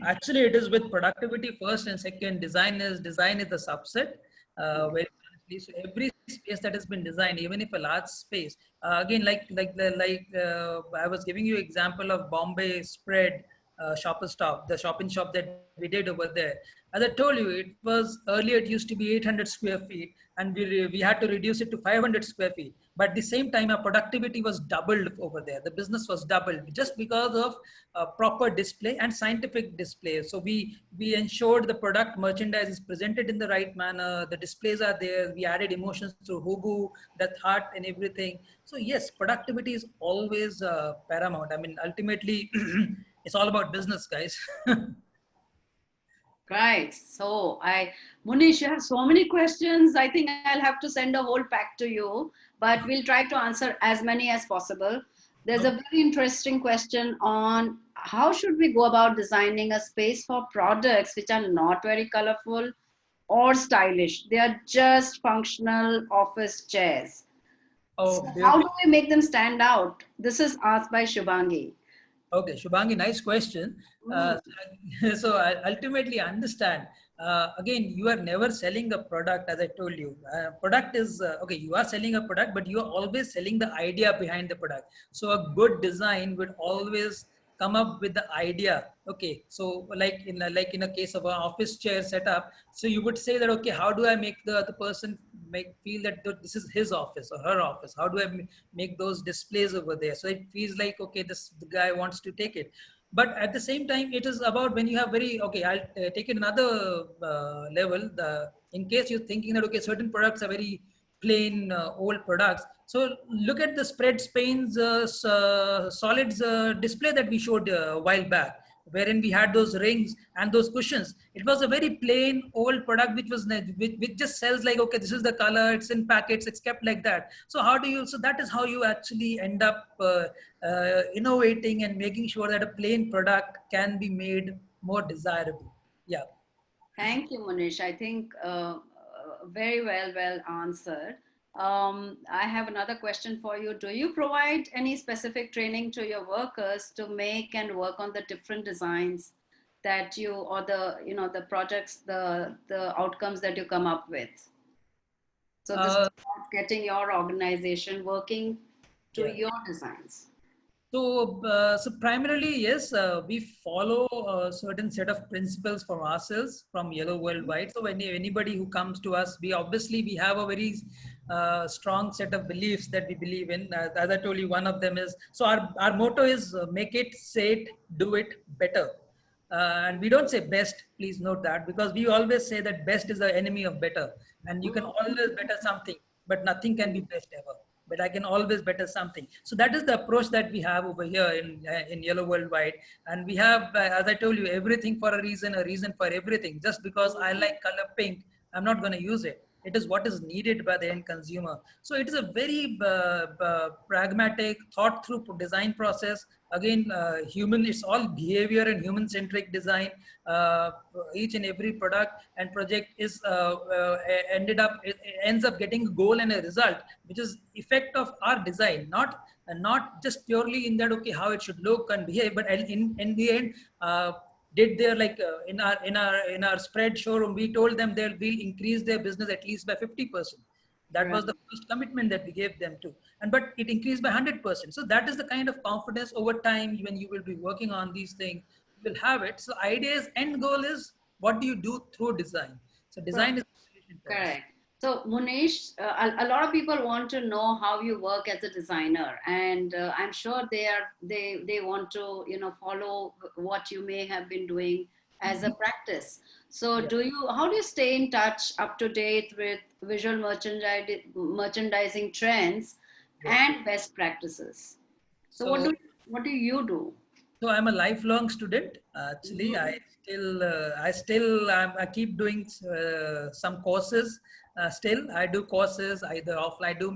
actually, it is with productivity first, and second, design is the subset. Very honestly, so every space that has been designed, even if a large space, again, I was giving you example of Bombay spread shop and stop, the shop and shop that we did over there. As I told you, it was earlier it used to be 800 square feet, and we had to reduce it to 500 square feet. But at the same time, our productivity was doubled over there. The business was doubled just because of proper display and scientific display. So we ensured the product merchandise is presented in the right manner. The displays are there. We added emotions through Hubu, that heart and everything. So yes, productivity is always paramount. I mean, ultimately, it's all about business, guys. Right. So Munish, you have so many questions. I think I'll have to send a whole pack to you, but we'll try to answer as many as possible. There's a very interesting question on how should we go about designing a space for products which are not very colorful or stylish. They are just functional office chairs. So Oh, how do beautiful. we make them stand out? This is asked by Shubhangi. Okay, Shubhangi, nice question. Mm. So I ultimately understand. Again, you are never selling a product, as I told you. Product is okay. You are selling a product, but you are always selling the idea behind the product. So a good design would always come up with the idea. Okay, so like in a case of an office chair setup, so you would say that, okay, how do I make the person make feel that this is his office or her office? How do I make those displays over there so it feels like, okay, the guy wants to take it. But at the same time, it is about when you have very, okay, I'll take it another level. In case you're thinking that, okay, certain products are very plain old products. So look at the spread Spain's solids display that we showed a while back, wherein we had those rings and those cushions. It was a very plain old product which just sells like, okay, this is the color, it's in packets, it's kept like that. So so that is how you actually end up innovating and making sure that a plain product can be made more desirable. Yeah. Thank you, Munish. I think very well answered. I have another question for you. Do you provide any specific training to your workers to make and work on the different designs that you, or the, the projects, the outcomes that you come up with? So this is Uh, about getting your organization working to yeah. your designs. So primarily, yes, we follow a certain set of principles from ourselves from Yellow Worldwide. So when anybody who comes to us, we have a very strong set of beliefs that we believe in. As I told you, one of them is, so our motto is make it, say it, do it better. And we don't say best, please note that, because we always say that best is the enemy of better. And you can always better something, but nothing can be best ever. But I can always better something. So that is the approach that we have over here in Yellow Worldwide. And we have, as I told you, everything for a reason for everything. Just because I like color pink, I'm not going to use it. It is what is needed by the end consumer. So it is a very pragmatic, thought through design process. Again, it's all behavior and human centric design. Each and every product and project is it ends up getting a goal and a result, which is effect of our design, not just purely in that, okay, how it should look and behave, but in the end, did their in our spread showroom, we told them they will increase their business at least by 50%. That Right. was the first commitment that we gave them to, and but it increased by 100%. So that is the kind of confidence over time when you will be working on these things, you will have it. So ideas end goal is what do you do through design. So So design is the solution for us. correct. So, Munish, a lot of people want to know how you work as a designer, and I'm sure they want to follow what you may have been doing as a practice. So, Yeah. how do you stay in touch, up to date with visual merchandising trends Yeah. and best practices? So, So what do you do? So I'm a lifelong student. Actually, Mhm. I keep doing some courses. Still, I do courses either offline. I do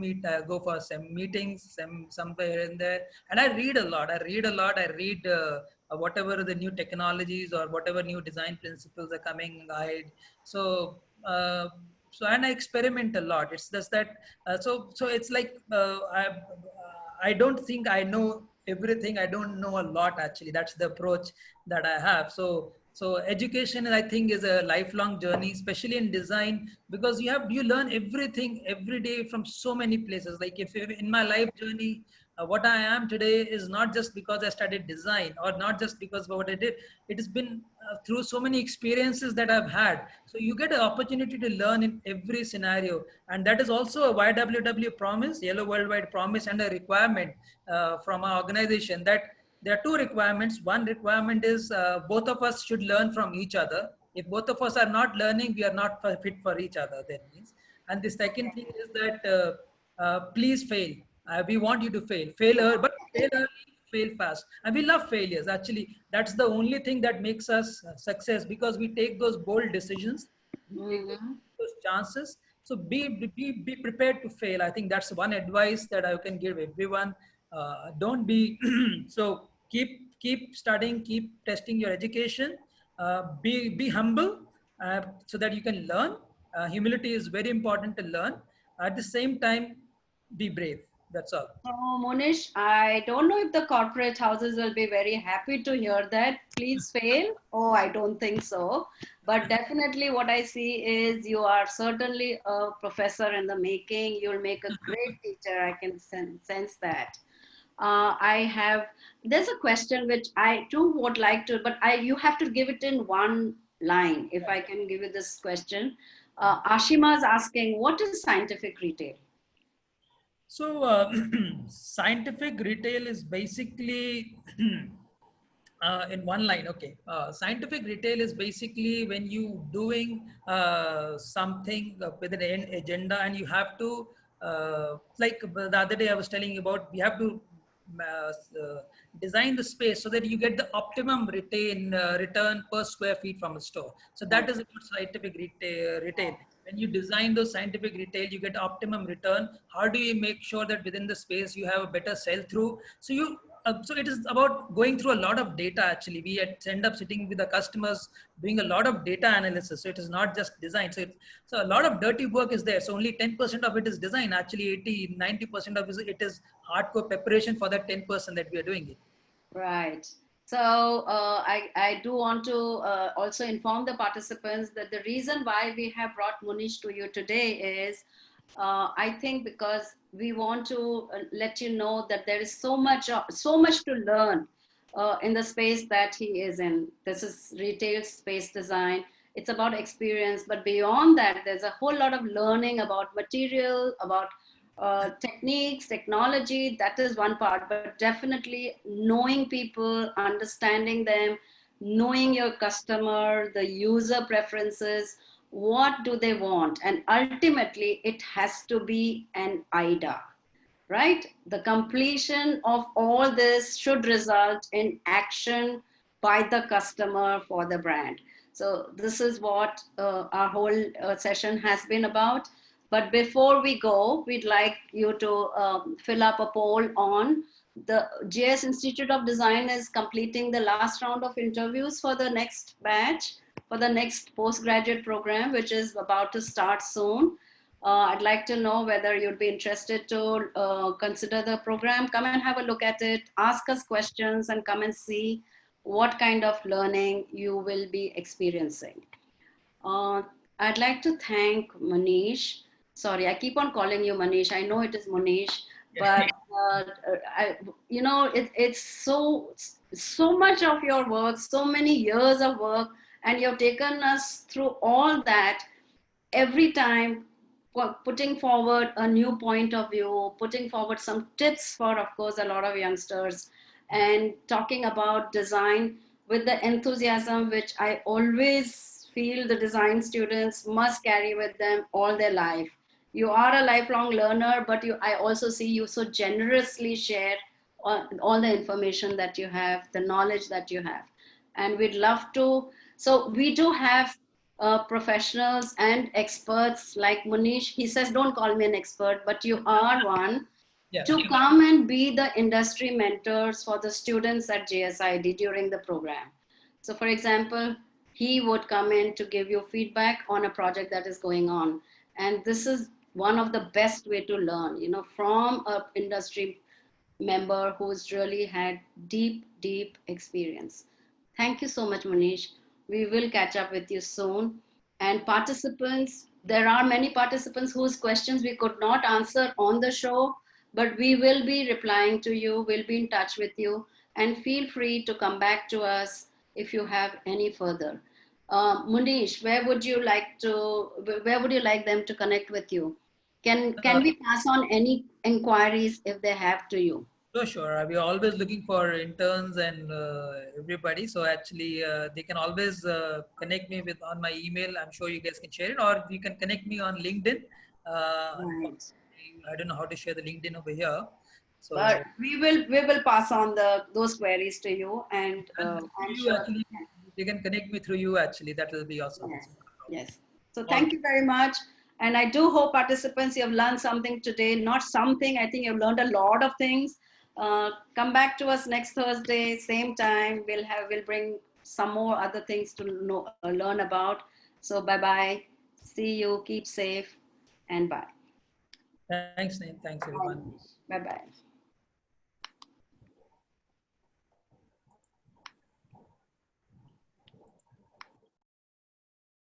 go for some meetings, somewhere in there, and I read a lot. I read whatever the new technologies or whatever new design principles are coming. So. And I experiment a lot. It's just that. So it's like I don't think I know everything. I don't know a lot actually. That's the approach that I have. So education, I think, is a lifelong journey, especially in design, because you learn everything every day from so many places. Like if in my life journey, what I am today is not just because I studied design or not just because of what I did. It has been through so many experiences that I've had. So you get an opportunity to learn in every scenario, and that is also a YWW promise, Yellow Worldwide promise, and a requirement from our organization, that there are two requirements. One requirement is both of us should learn from each other. If both of us are not learning, we are not fit for each other. That means. And the second thing is that please fail. We want you to but fail early, fail fast. And we love failures. Actually, that's the only thing that makes us success, because we take those bold decisions, we take Mhm. those chances. So be prepared to fail. I think that's one advice that I can give everyone. Don't be so keep studying, keep testing your education. Be humble, so that you can learn. Humility is very important to learn. At the same time, be brave. That's all. So, Monish, I don't know if the corporate houses will be very happy to hear that. Please fail. Oh, I don't think so. But definitely, what I see is you are certainly a professor in the making. You'll make a great teacher. I can sense that. There's a question which I too would like to, but you have to give it in one line. If I can give you this question, Ashima is asking, what is scientific retail? So scientific retail is basically in one line. Okay, scientific retail is basically when you doing something with an end agenda, and you have to like the other day I was telling you about, we have to design the space so that you get the optimum return per square feet from a store. So that is about scientific retail. When you design those scientific retail, you get optimum return. How do you make sure that within the space you have a better sell through? So it is about going through a lot of data. Actually, end up sitting with the customers, doing a lot of data analysis. So it is not just design. So a lot of dirty work is there. So only 10% of it is design. Actually, 80-90% of it is hardcore preparation for that 10% that we are doing it. Right. So I do want to also inform the participants that the reason why we have brought Munish to you today is, I think because we want to let you know that there is so much to learn in the space that he is in. This is retail space design. It's about experience, but beyond that, there's a whole lot of learning about material, about techniques, technology. That is one part, but definitely knowing people, understanding them, knowing your customer, the user preferences, what do they want, and ultimately it has to be an IDA, right? The completion of all this should result in action by the customer for the brand. So this is what our whole session has been about. But before we go, we'd like you to fill up a poll on the GS Institute of Design is completing the last round of interviews for the next batch, for the next postgraduate program, which is about to start soon. I'd like to know whether you'd be interested to consider the program. Come and have a look at it, ask us questions, and come and see what kind of learning you will be experiencing. I'd like to thank Manish. Sorry, I keep on calling you Manish. I know it is Munish, but it's so much of your work, so many years of work, and you've taken us through all that every time, putting forward a new point of view, putting forward some tips for, of course, a lot of youngsters, and talking about design with the enthusiasm which I always feel the design students must carry with them all their life. You are a lifelong learner, but I also see you so generously share all the information that you have, the knowledge that you have. And we'd love to, so we do have professionals and experts like Munish. He says, don't call me an expert, but you are one, Yeah. to come and be the industry mentors for the students at JSID during the program. So for example, he would come in to give you feedback on a project that is going on. And this is one of the best way to learn, from an industry member who's really had deep experience. Thank you so much, Manish. We will catch up with you soon. And participants, there are many participants whose questions we could not answer on the show, but we will be replying to you, we'll be in touch with you, and feel free to come back to us if you have any further. Munish, where would you like them to connect with you? Can we pass on any inquiries if they have to you? Sure. We are always looking for interns and everybody. So actually, they can always connect me with on my email. I'm sure you guys can share it, or you can connect me on LinkedIn. Right. I don't know how to share the LinkedIn over here. But So we will pass on those queries to you, and and I'm you sure. actually, they can connect me through you. Actually, that will be awesome. Yes, yes. So All thank you very much. And I do hope participants, you have learned something today, not something, I think you've learned a lot of things. Come back to us next Thursday, same time. We'll bring some more other things to learn about. So bye-bye. See you, keep safe, and bye. Thanks, Nate. Thanks, everyone. Bye-bye.